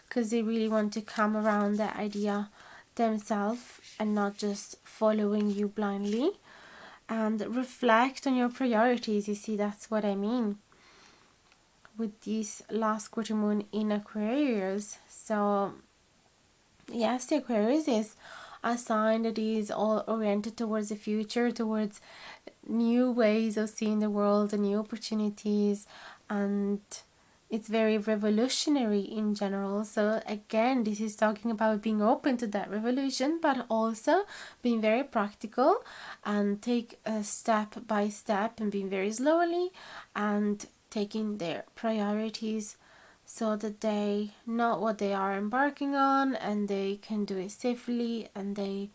because they really want to come around the idea themselves and not just following you blindly. And reflect on your priorities. You see, that's what I mean with this last quarter moon in Aquarius. So yes, the Aquarius is a sign that is all oriented towards the future, towards new ways of seeing the world and new opportunities, and it's very revolutionary in general. So again, this is talking about being open to that revolution, but also being very practical and take a step by step and being very slowly and taking their priorities so that they know what they are embarking on and they can do it safely, and they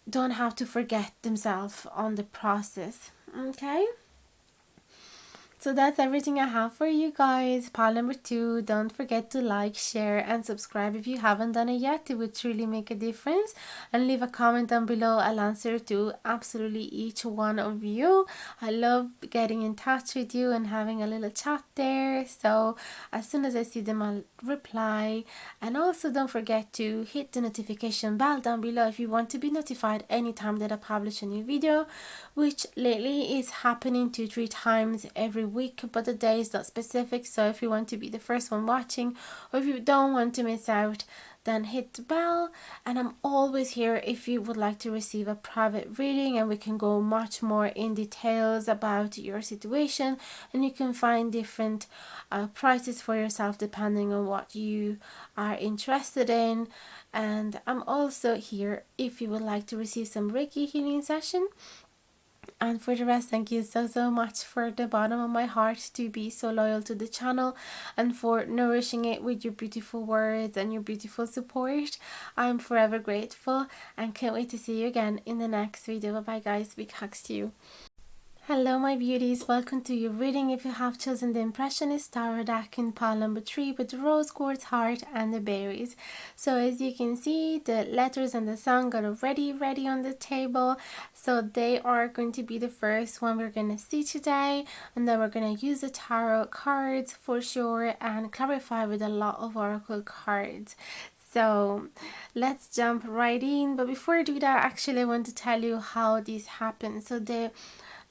don't have to forget themselves on the process. Okay, So that's everything I have for you guys. Pile number 2, don't forget to like, share and subscribe if you haven't done it yet. It would truly make a difference. And leave a comment down below. I'll answer to absolutely each one of you. I love getting in touch with you and having a little chat there. So as soon as I see them, I'll reply. And also don't forget to hit the notification bell down below if you want to be notified anytime that I publish a new video, which lately is happening 2-3 times every week, but the day is not specific. So if you want to be the first one watching, or if you don't want to miss out, then hit the bell. And I'm always here if you would like to receive a private reading, and we can go much more in details about your situation, and you can find different prices for yourself depending on what you are interested in. And I'm also here if you would like to receive some Reiki healing session. And for the rest, thank you so much for the bottom of my heart to be so loyal to the channel and for nourishing it with your beautiful words and your beautiful support. I'm forever grateful and can't wait to see you again in the next video. Bye bye guys, big hugs to you. Hello my beauties, welcome to your reading. If you have chosen the Impressionist Tarot deck in pile number 3 with the rose quartz heart and the berries. So as you can see, the letters and the song are already ready on the table. So they are going to be the first one we're going to see today, and then we're going to use the tarot cards for sure and clarify with a lot of oracle cards. So let's jump right in. But before I do that, actually I want to tell you how this happened. So the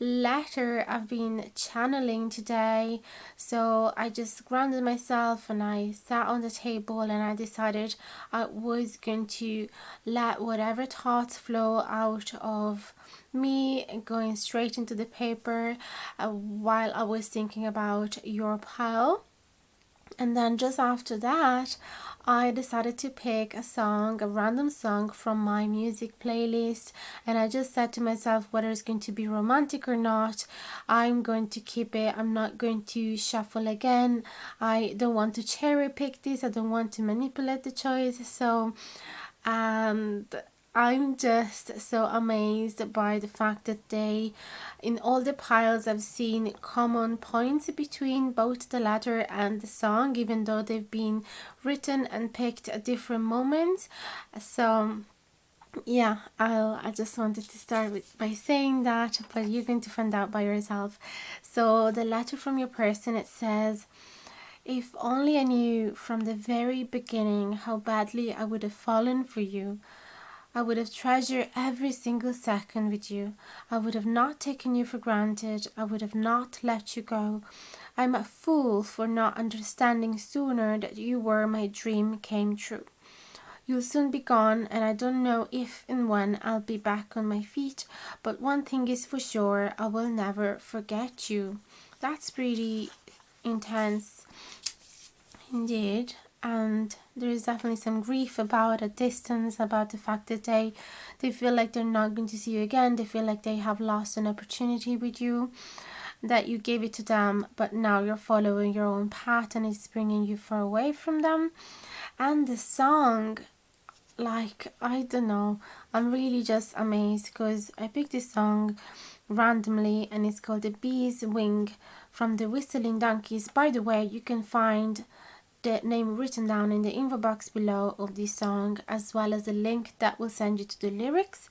letter I've been channeling today, so I just grounded myself and I sat on the table and I decided I was going to let whatever thoughts flow out of me going straight into the paper while I was thinking about your pile. And then just after that, I decided to pick a song, a random song from my music playlist, and I just said to myself, whether it's going to be romantic or not, I'm going to keep it. I'm not going to shuffle again. I don't want to cherry pick this. I don't want to manipulate the choice. So, and I'm just so amazed by the fact that they, in all the piles, I've seen common points between both the letter and the song, even though they've been written and picked at different moments. So yeah, I just wanted to start by saying that, but you're going to find out by yourself. So the letter from your person, it says, if only I knew from the very beginning how badly I would have fallen for you. I would have treasured every single second with you. I would have not taken you for granted. I would have not let you go. I'm a fool for not understanding sooner that you were my dream came true. You'll soon be gone, and I don't know if and when I'll be back on my feet, but one thing is for sure, I will never forget you. That's pretty intense indeed. And there is definitely some grief about a distance, about the fact that they feel like they're not going to see you again. They feel like they have lost an opportunity with you, that you gave it to them, but now you're following your own path and it's bringing you far away from them. And the song, like, I don't know, I'm really just amazed because I picked this song randomly and it's called The Bee's Wing from the Whistling Donkeys. By the way, you can find the name written down in the info box below of this song, as well as a link that will send you to the lyrics.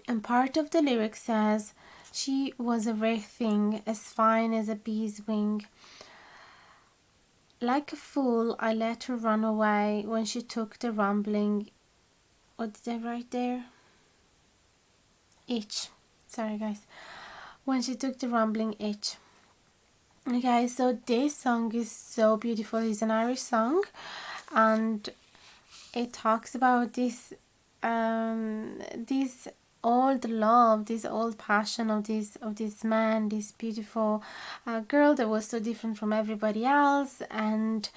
And part of the lyrics says, she was a rare thing, as fine as a bee's wing. Like a fool, I let her run away when she took the rumbling. What did I write there? Itch. Sorry guys. When she took the rumbling itch. Okay, so this song is so beautiful. It's an Irish song, and it talks about this old love, this old passion of this man, this beautiful girl that was so different from everybody else, and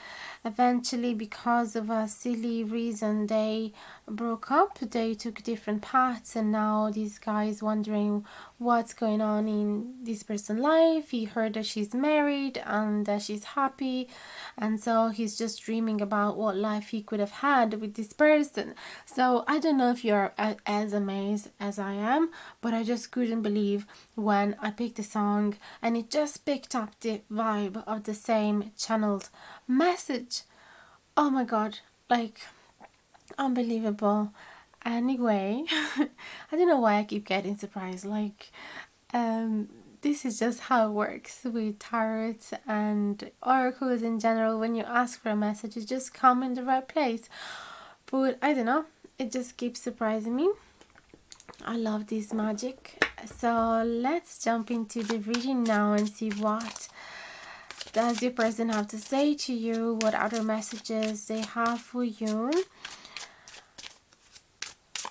eventually, because of a silly reason, they broke up. They took different paths, and now this guy is wondering what's going on in this person's life. He heard that she's married and that she's happy, and so he's just dreaming about what life he could have had with this person. So I don't know if you're as amazed as as I am, but I just couldn't believe when I picked the song and it just picked up the vibe of the same channeled message. Oh my god, like, unbelievable. Anyway, I don't know why I keep getting surprised. Like, this is just how it works with tarots and oracles in general. When you ask for a message, it just come in the right place. But I don't know, it just keeps surprising me. I love this magic. So let's jump into the reading now and see what does your person have to say to you, what other messages they have for you.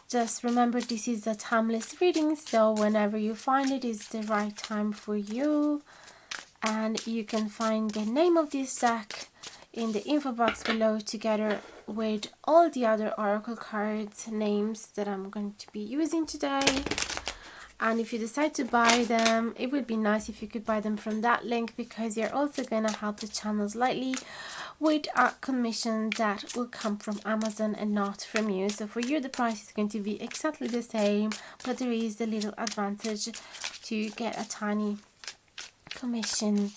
Just remember, this is a timeless reading, so whenever you find it is the right time for you. And you can find the name of this deck in the info box below, together with all the other oracle cards names that I'm going to be using today. And if you decide to buy them, it would be nice if you could buy them from that link, because you're also going to help the channel slightly with a commission that will come from Amazon and not from you. So for you the price is going to be exactly the same, but there is a little advantage to get a tiny commission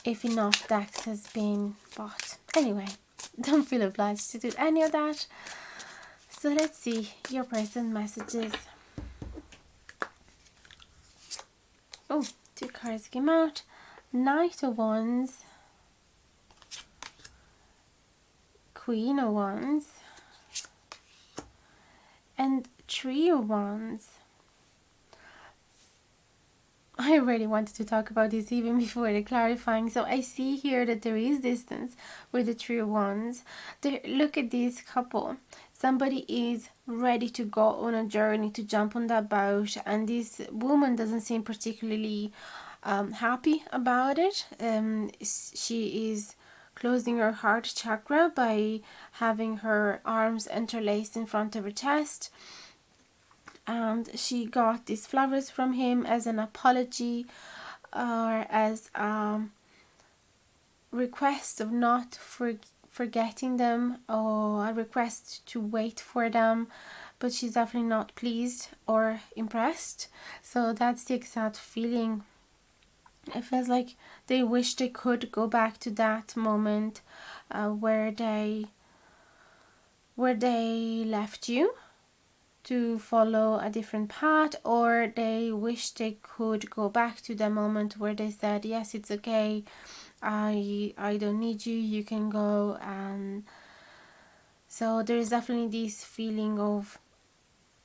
if enough decks has been bought. Anyway, don't feel obliged to do any of that. So let's see your person messages. Oh, 2 cards came out. Knight of Wands, Queen of Wands, and Three of Wands. I really wanted to talk about this even before the clarifying. So I see here that there is distance with the Three of Wands. Look at this couple. Somebody is ready to go on a journey, to jump on that boat, and this woman doesn't seem particularly happy about it. She is closing her heart chakra by having her arms interlaced in front of her chest. And she got these flowers from him as an apology, or as a request of not forgetting them, or a request to wait for them, but she's definitely not pleased or impressed. So that's the exact feeling. It feels like they wish they could go back to that moment where they left you to follow a different path, or they wish they could go back to the moment where they said, yes, it's okay, I don't need you, you can go. And so there's definitely this feeling of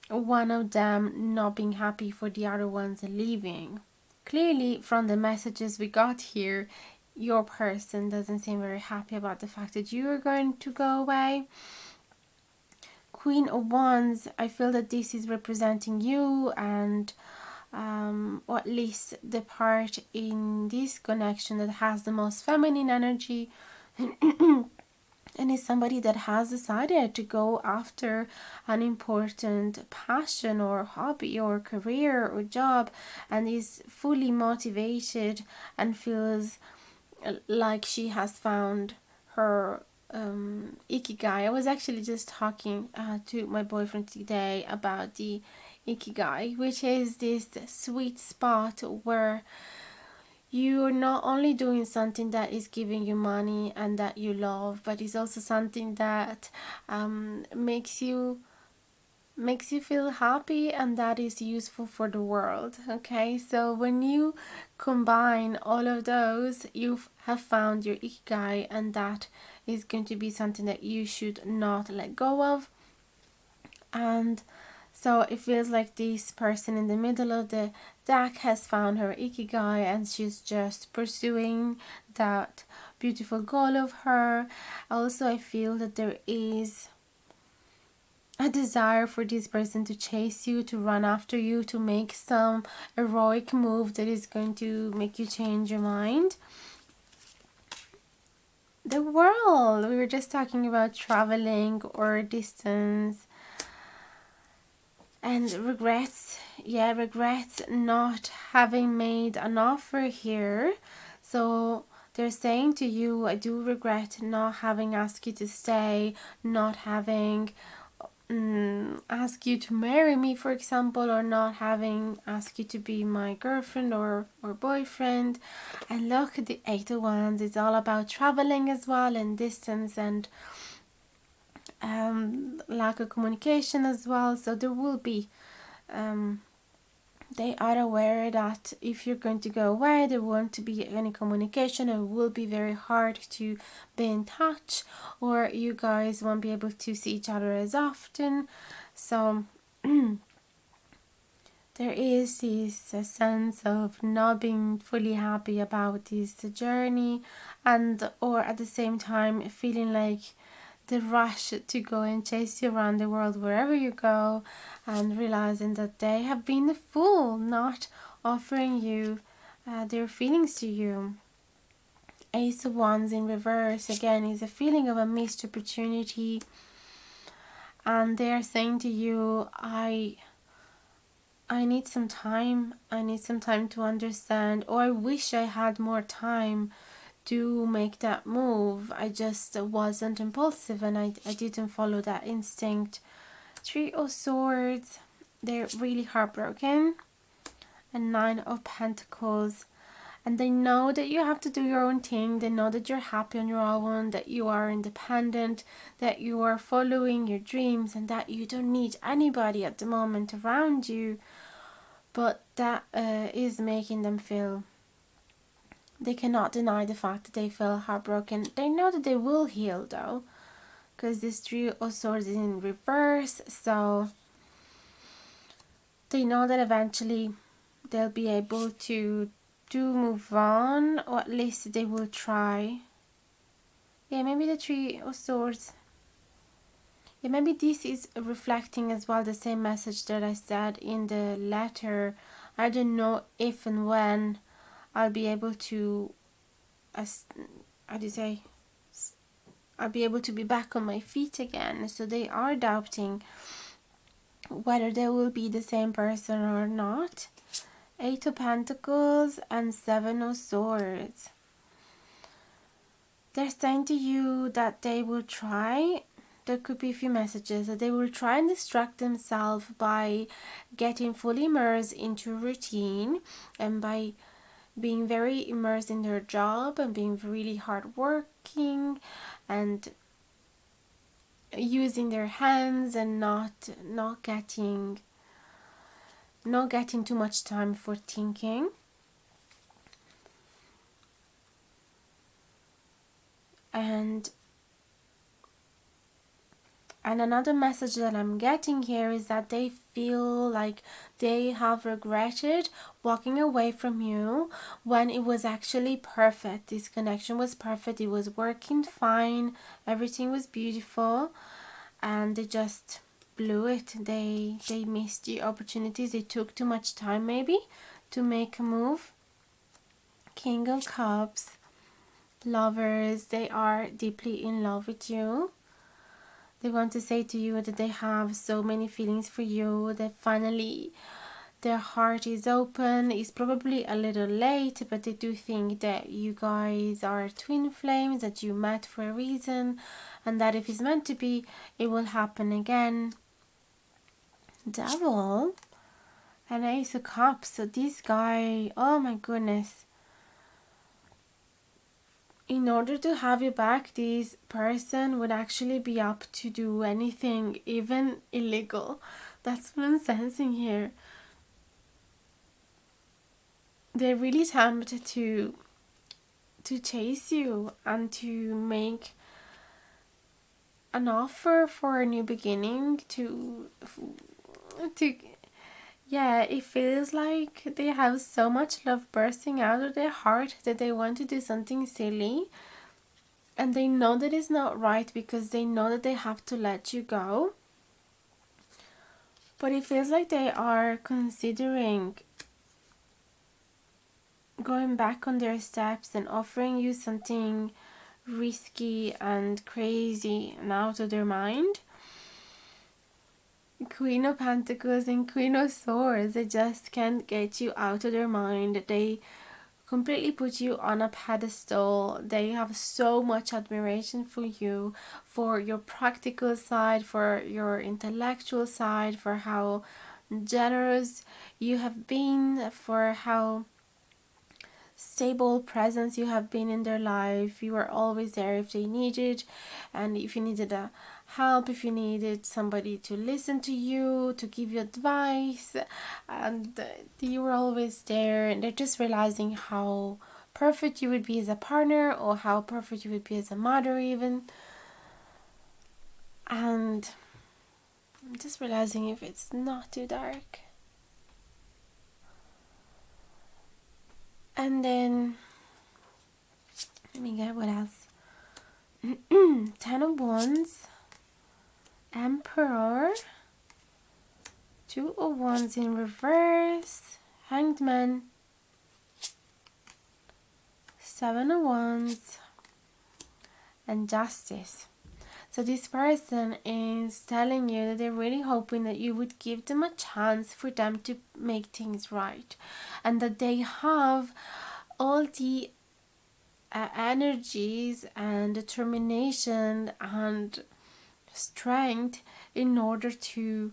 one of them not being happy for the other ones leaving. Clearly from the messages we got here, your person doesn't seem very happy about the fact that you are going to go away. Queen of Wands, I feel that this is representing you, and or at least the part in this connection that has the most feminine energy and is somebody that has decided to go after an important passion or hobby or career or job, and is fully motivated and feels like she has found her ikigai. I was actually just talking to my boyfriend today about the ikigai, which is this sweet spot where you're not only doing something that is giving you money and that you love, but it's also something that makes you feel happy and that is useful for the world. Okay, so when you combine all of those, you have found your ikigai, and that is going to be something that you should not let go of. And so it feels like this person in the middle of the deck has found her ikigai, and she's just pursuing that beautiful goal of her. Also, I feel that there is a desire for this person to chase you, to run after you, to make some heroic move that is going to make you change your mind. The world, we were just talking about traveling or distance. And regrets, yeah, regrets not having made an offer here. So they're saying to you, I do regret not having asked you to stay, not having ask you to marry me, for example, or not having ask you to be my girlfriend or boyfriend. And look at the Eight of Wands. It's all about traveling as well, and distance, and lack of communication as well. So there will be they are aware that if you're going to go away, there won't be any communication. It will be very hard to be in touch, or you guys won't be able to see each other as often. So there is this sense of not being fully happy about this journey, and or at the same time feeling like the rush to go and chase you around the world wherever you go, and realizing that they have been a fool not offering you their feelings to you. Ace of Wands in reverse again is a feeling of a missed opportunity, and they are saying to you, I need some time. I need some time to understand, or I wish I had more time to make that move. I just wasn't impulsive, and I didn't follow that instinct. Three of Swords, they're really heartbroken. And Nine of Pentacles, and they know that you have to do your own thing. They know that you're happy on your own, that you are independent, that you are following your dreams, and that you don't need anybody at the moment around you. But that is making them feel, they cannot deny the fact that they feel heartbroken. They know that they will heal though, because this Three of Swords is in reverse. So they know that eventually they'll be able to move on, or at least they will try. Yeah, maybe the Three of Swords. Yeah, maybe this is reflecting as well the same message that I said in the letter. I don't know if and when I'll be able to, how do you say, I'll be able to be back on my feet again. So they are doubting whether they will be the same person or not. Eight of Pentacles and Seven of Swords. They're saying to you that they will try. There could be a few messages that they will try and distract themselves by getting fully immersed into routine, and by being very immersed in their job and being really hardworking and using their hands, and not getting too much time for thinking. And another message that I'm getting here is that they feel like they have regretted walking away from you when it was actually perfect. This connection was perfect. It was working fine. Everything was beautiful. And they just blew it. They missed the opportunities. They took too much time maybe to make a move. King of Cups. Lovers. They are deeply in love with you. They want to say to you that they have so many feelings for you, that finally their heart is open. It's probably a little late, but they do think that you guys are twin flames, that you met for a reason, and that if it's meant to be, it will happen again. Devil and Ace of Cups. So this guy, oh my goodness. In order to have you back, this person would actually be up to do anything, even illegal. That's what I'm sensing here. They're really tempted to chase you and to make an offer for a new beginning, yeah, it feels like they have so much love bursting out of their heart that they want to do something silly, and they know that it's not right because they know that they have to let you go. But it feels like they are considering going back on their steps and offering you something risky and crazy and out of their mind. Queen of Pentacles and Queen of Swords, they just can't get you out of their mind. They completely put you on a pedestal. They have so much admiration for your practical side, for your intellectual side, for how generous you have been, for how stable presence you have been in their life. You were always there if they needed, and if you needed a help, if you needed somebody to listen to you, to give you advice, and you were always there. And they're just realizing how perfect you would be as a partner, or how perfect you would be as a mother even. And I'm just realizing if it's not too dark. And then let me get what else. 10 of Wands, Emperor, 2 of Wands in reverse, Hanged Man, 7 of Wands, and Justice. So this person is telling you that they're really hoping that you would give them a chance for them to make things right, and that they have all the energies and determination and strength in order to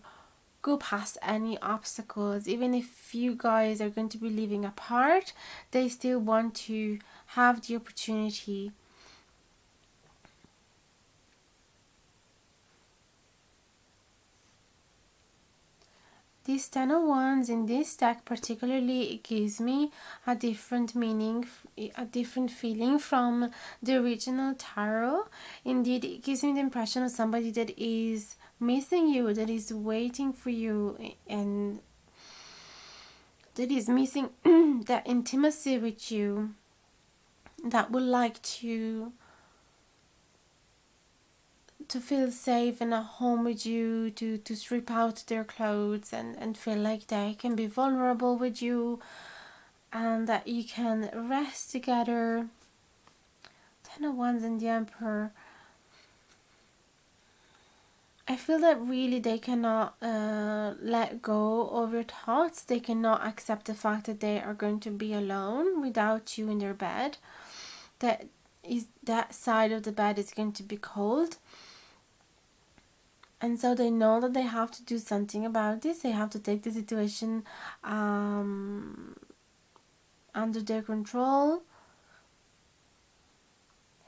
go past any obstacles. Even if you guys are going to be living apart, they still want to have the opportunity. This 10 of Wands in this deck particularly, it gives me a different meaning, a different feeling from the original tarot. Indeed, it gives me the impression of somebody that is missing you, that is waiting for you, and that is missing that intimacy with you, that would like to feel safe and at home with you, to strip out their clothes and feel like they can be vulnerable with you, and that you can rest together. 10 of Wands and the Emperor. I feel that really they cannot let go of your thoughts. They cannot accept the fact that they are going to be alone without you in their bed. That side of the bed is going to be cold. And so they know that they have to do something about this. They have to take the situation under their control.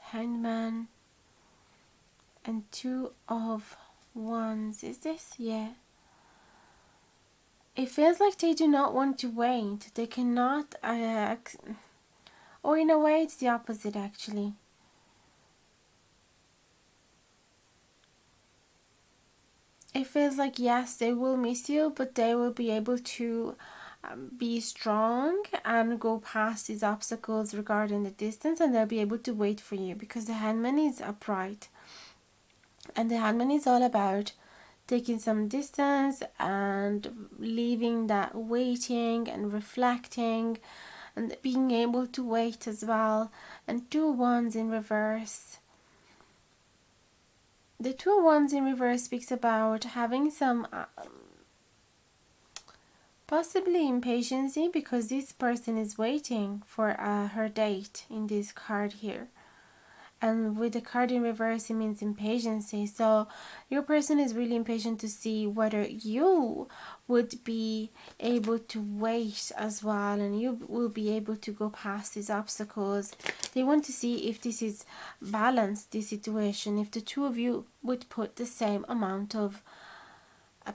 Hangman and 2 of Wands. Is this? Yeah. It feels like they do not want to wait. They cannot, or in a way it's the opposite actually. It feels like, yes, they will miss you, but they will be able to be strong and go past these obstacles regarding the distance, and they'll be able to wait for you, because the Hangman is upright. And the Hangman is all about taking some distance and leaving that waiting and reflecting and being able to wait as well. And 2 Wands in reverse. The 2 of Wands in reverse speaks about having some possibly impatience, because this person is waiting for her date in this card here. And with the card in reverse, it means impatience. So your person is really impatient to see whether you would be able to wait as well, and you will be able to go past these obstacles. They want to see if this is balanced, this situation, if the 2 of you would put the same amount of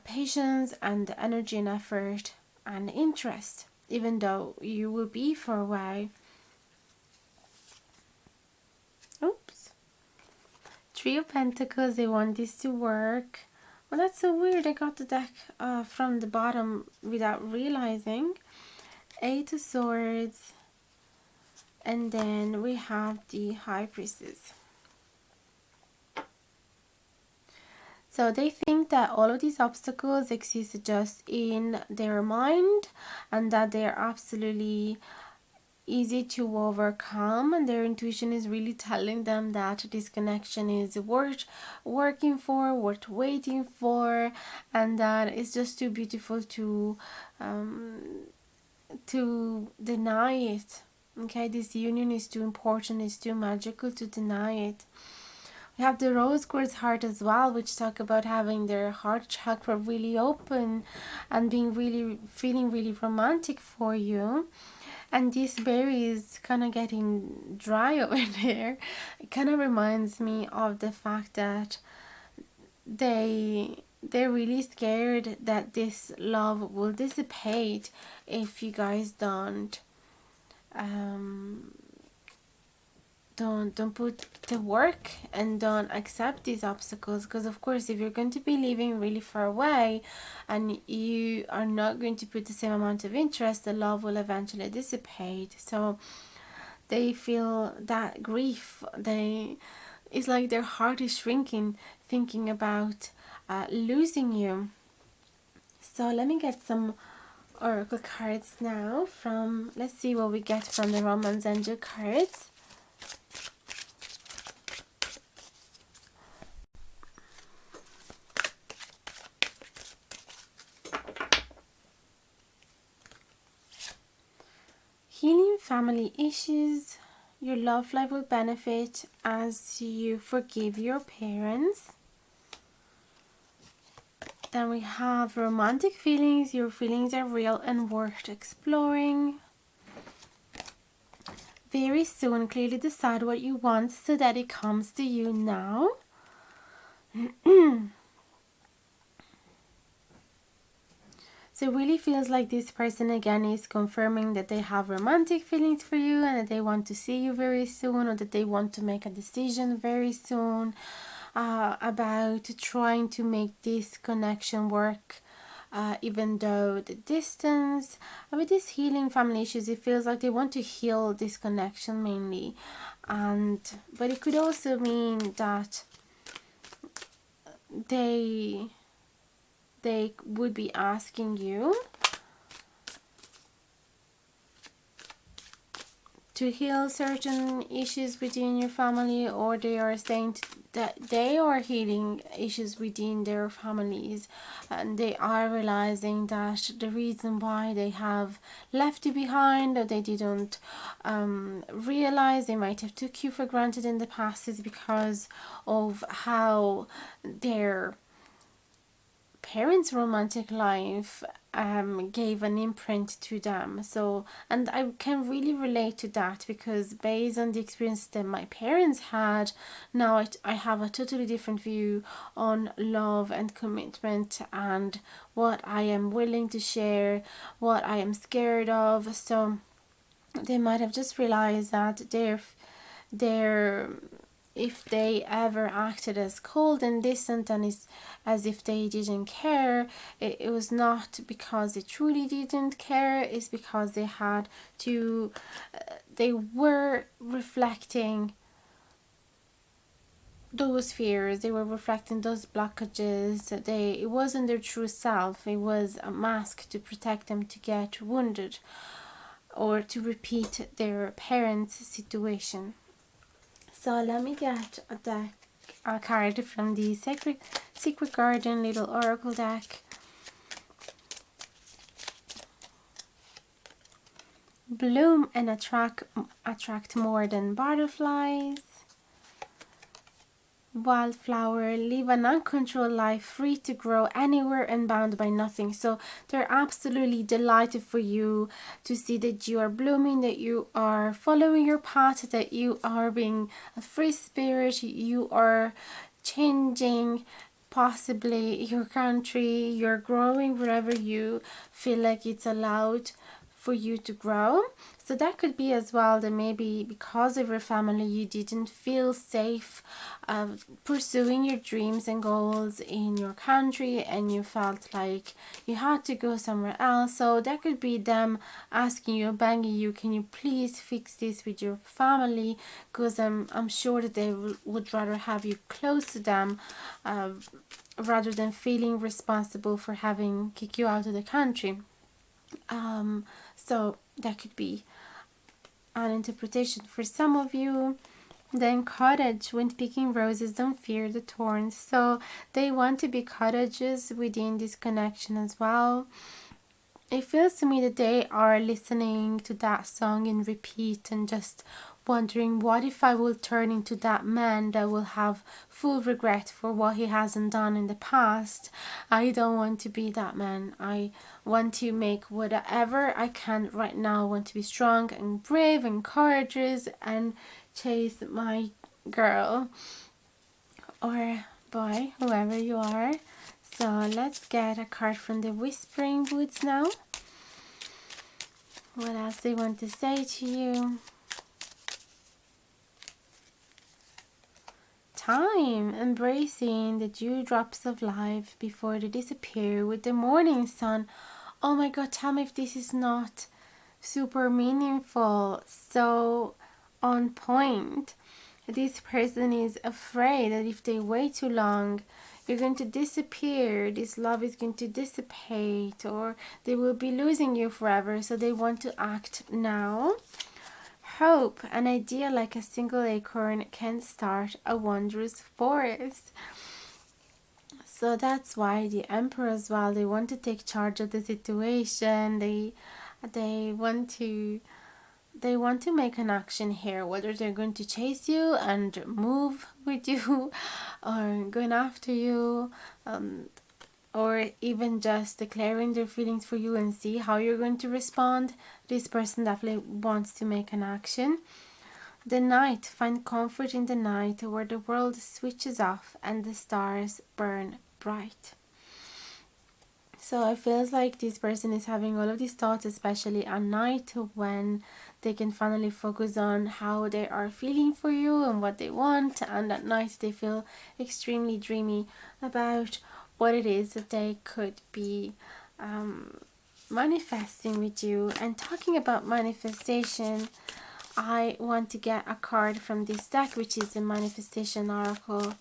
patience and energy and effort and interest, even though you will be for a while. Oops. 3 of Pentacles, they want this to work. Well, that's so weird. I got the deck from the bottom without realizing. 8 of Swords. And then we have the High Priestess. So they think that all of these obstacles exist just in their mind, and that they're absolutely easy to overcome, and their intuition is really telling them that this connection is worth working for, worth waiting for, and that it's just too beautiful to deny it. Okay, this union is too important, it's too magical to deny it. We have the rose quartz heart as well, which talk about having their heart chakra really open and being really feeling really romantic for you. And this berry is kind of getting dry over there. It kind of reminds me of the fact that they're really scared that this love will dissipate if you guys um don't put the work and don't accept these obstacles. Because of course, if you're going to be living really far away and you are not going to put the same amount of interest, the love will eventually dissipate. So they feel that grief. It's like their heart is shrinking thinking about losing you. So let me get some oracle cards now from, let's see what we get from the Romance Angel cards. Healing family issues. Your love life will benefit as you forgive your parents. Then we have romantic feelings. Your feelings are real and worth exploring. Very soon, clearly decide what you want so that it comes to you now. So it really feels like this person again is confirming that they have romantic feelings for you and that they want to see you very soon, or that they want to make a decision very soon about trying to make this connection work, even though the distance. With these healing family issues, it feels like they want to heal this connection mainly, but it could also mean that they would be asking you to heal certain issues within your family, or they are saying that they are healing issues within their families, and they are realizing that the reason why they have left you behind, or they didn't realize, they might have took you for granted in the past, is because of how their parents' romantic life gave an imprint to them. So, and I can really relate to that, because based on the experience that my parents had, now I have a totally different view on love and commitment, and what I am willing to share, what I am scared of. So they might have just realized that their if they ever acted as cold and distant and as if they didn't care, it was not because they truly didn't care. It's because they had to they were reflecting those fears, they were reflecting those blockages. It wasn't their true self, it was a mask to protect them to get wounded or to repeat their parents' situation. So let me get a card from the Secret Garden little oracle deck. Bloom and attract more than butterflies. Wildflower, live an uncontrolled life, free to grow anywhere and bound by nothing. So they're absolutely delighted for you to see that you are blooming, that you are following your path, that you are being a free spirit, you are changing possibly your country, you're growing wherever you feel like it's allowed for you to grow. So that could be as well that maybe because of your family you didn't feel safe pursuing your dreams and goals in your country, and you felt like you had to go somewhere else. So that could be them asking you, begging you, can you please fix this with your family, because I'm sure that they would rather have you close to them rather than feeling responsible for having kicked you out of the country. So that could be an interpretation for some of you. Then cottage, when picking roses, don't fear the thorns. So they want to be cottages within this connection as well. it feels to me that they are listening to that song in repeat and just wondering, what if I will turn into that man that will have full regret for what he hasn't done in the past? I don't want to be that man. I want to make whatever I can right now. I want to be strong and brave and courageous and chase my girl or boy, whoever you are. So let's get a card from the Whispering Woods now. What else they want to say to you? Time, embracing the dewdrops of life before they disappear with the morning sun. Oh my god, tell me if this is not super meaningful, so on point. This person is afraid that if they wait too long, you're going to disappear, this love is going to dissipate, or they will be losing you forever, so they want to act now. Hope, an idea like a single acorn can start a wondrous forest. So that's why the Emperor as well, they want to take charge of the situation. They want to make an action here, whether they're going to chase you and move with you or going after you, or even just declaring their feelings for you and see how you're going to respond. This person definitely wants to make an action. The night, find comfort in the night where the world switches off and the stars burn bright. So it feels like this person is having all of these thoughts, especially at night when they can finally focus on how they are feeling for you and what they want. And at night they feel extremely dreamy about what it is that they could be manifesting with you. And talking about manifestation, I want to get a card from this deck, which is the Manifestation Oracle,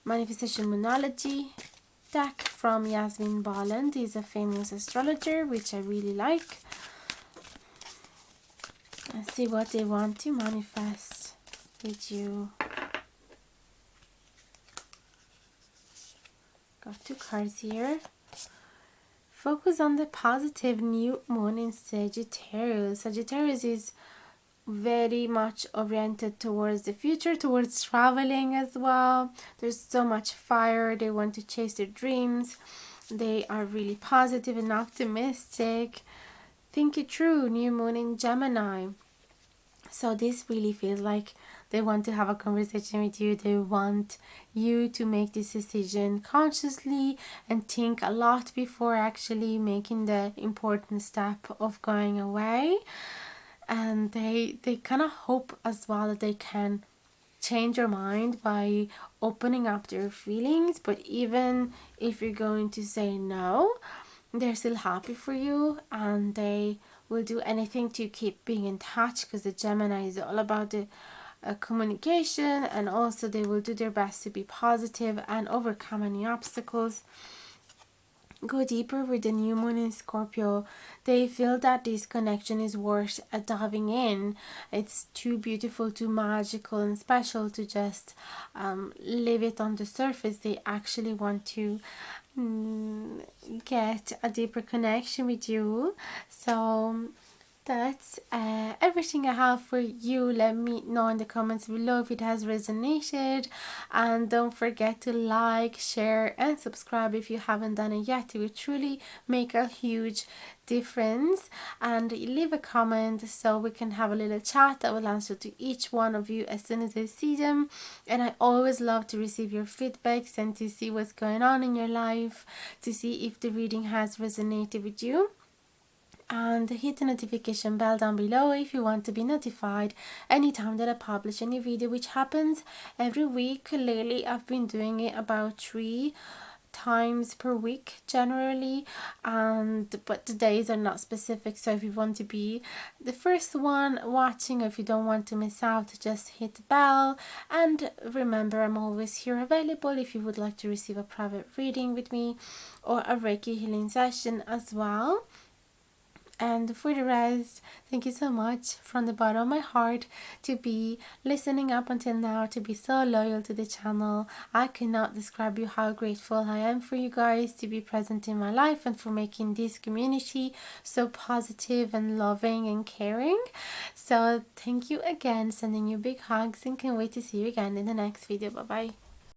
Manifestation Monology deck from Yasmin Bolland. He's a famous astrologer, which I really like. Let's see what they want to manifest with you. Got 2 cards here. Focus on the positive new moon in Sagittarius. Sagittarius is very much oriented towards the future, towards traveling as well. There's so much fire. They want to chase their dreams. They are really positive and optimistic. Think it through. New moon in Gemini. So this really feels like they want to have a conversation with you. They want you to make this decision consciously and think a lot before actually making the important step of going away. And they kind of hope as well that they can change your mind by opening up their feelings. But even if you're going to say no, they're still happy for you, and they will do anything to keep being in touch, because the Gemini is all about the communication, and also they will do their best to be positive and overcome any obstacles. Go deeper with the new moon in Scorpio. They feel that this connection is worth diving in. It's too beautiful, too magical and special to just leave it on the surface. They actually want to get a deeper connection with you. So that's everything I have for you. Let me know in the comments below if it has resonated, and don't forget to like, share and subscribe if you haven't done it yet. It will truly make a huge difference. And leave a comment so we can have a little chat. I will answer to each one of you as soon as I see them, and I always love to receive your feedbacks and to see what's going on in your life, to see if the reading has resonated with you. And hit the notification bell down below if you want to be notified anytime that I publish any video, which happens every week. Lately I've been doing it about 3 times per week generally, but the days are not specific. So if you want to be the first one watching, or if you don't want to miss out, just hit the bell. And remember, I'm always here available if you would like to receive a private reading with me or a Reiki healing session as well. And for the rest, thank you so much from the bottom of my heart to be listening up until now, to be so loyal to the channel. I cannot describe you how grateful I am for you guys to be present in my life and for making this community so positive and loving and caring. So thank you again, sending you big hugs, and can't wait to see you again in the next video. Bye bye.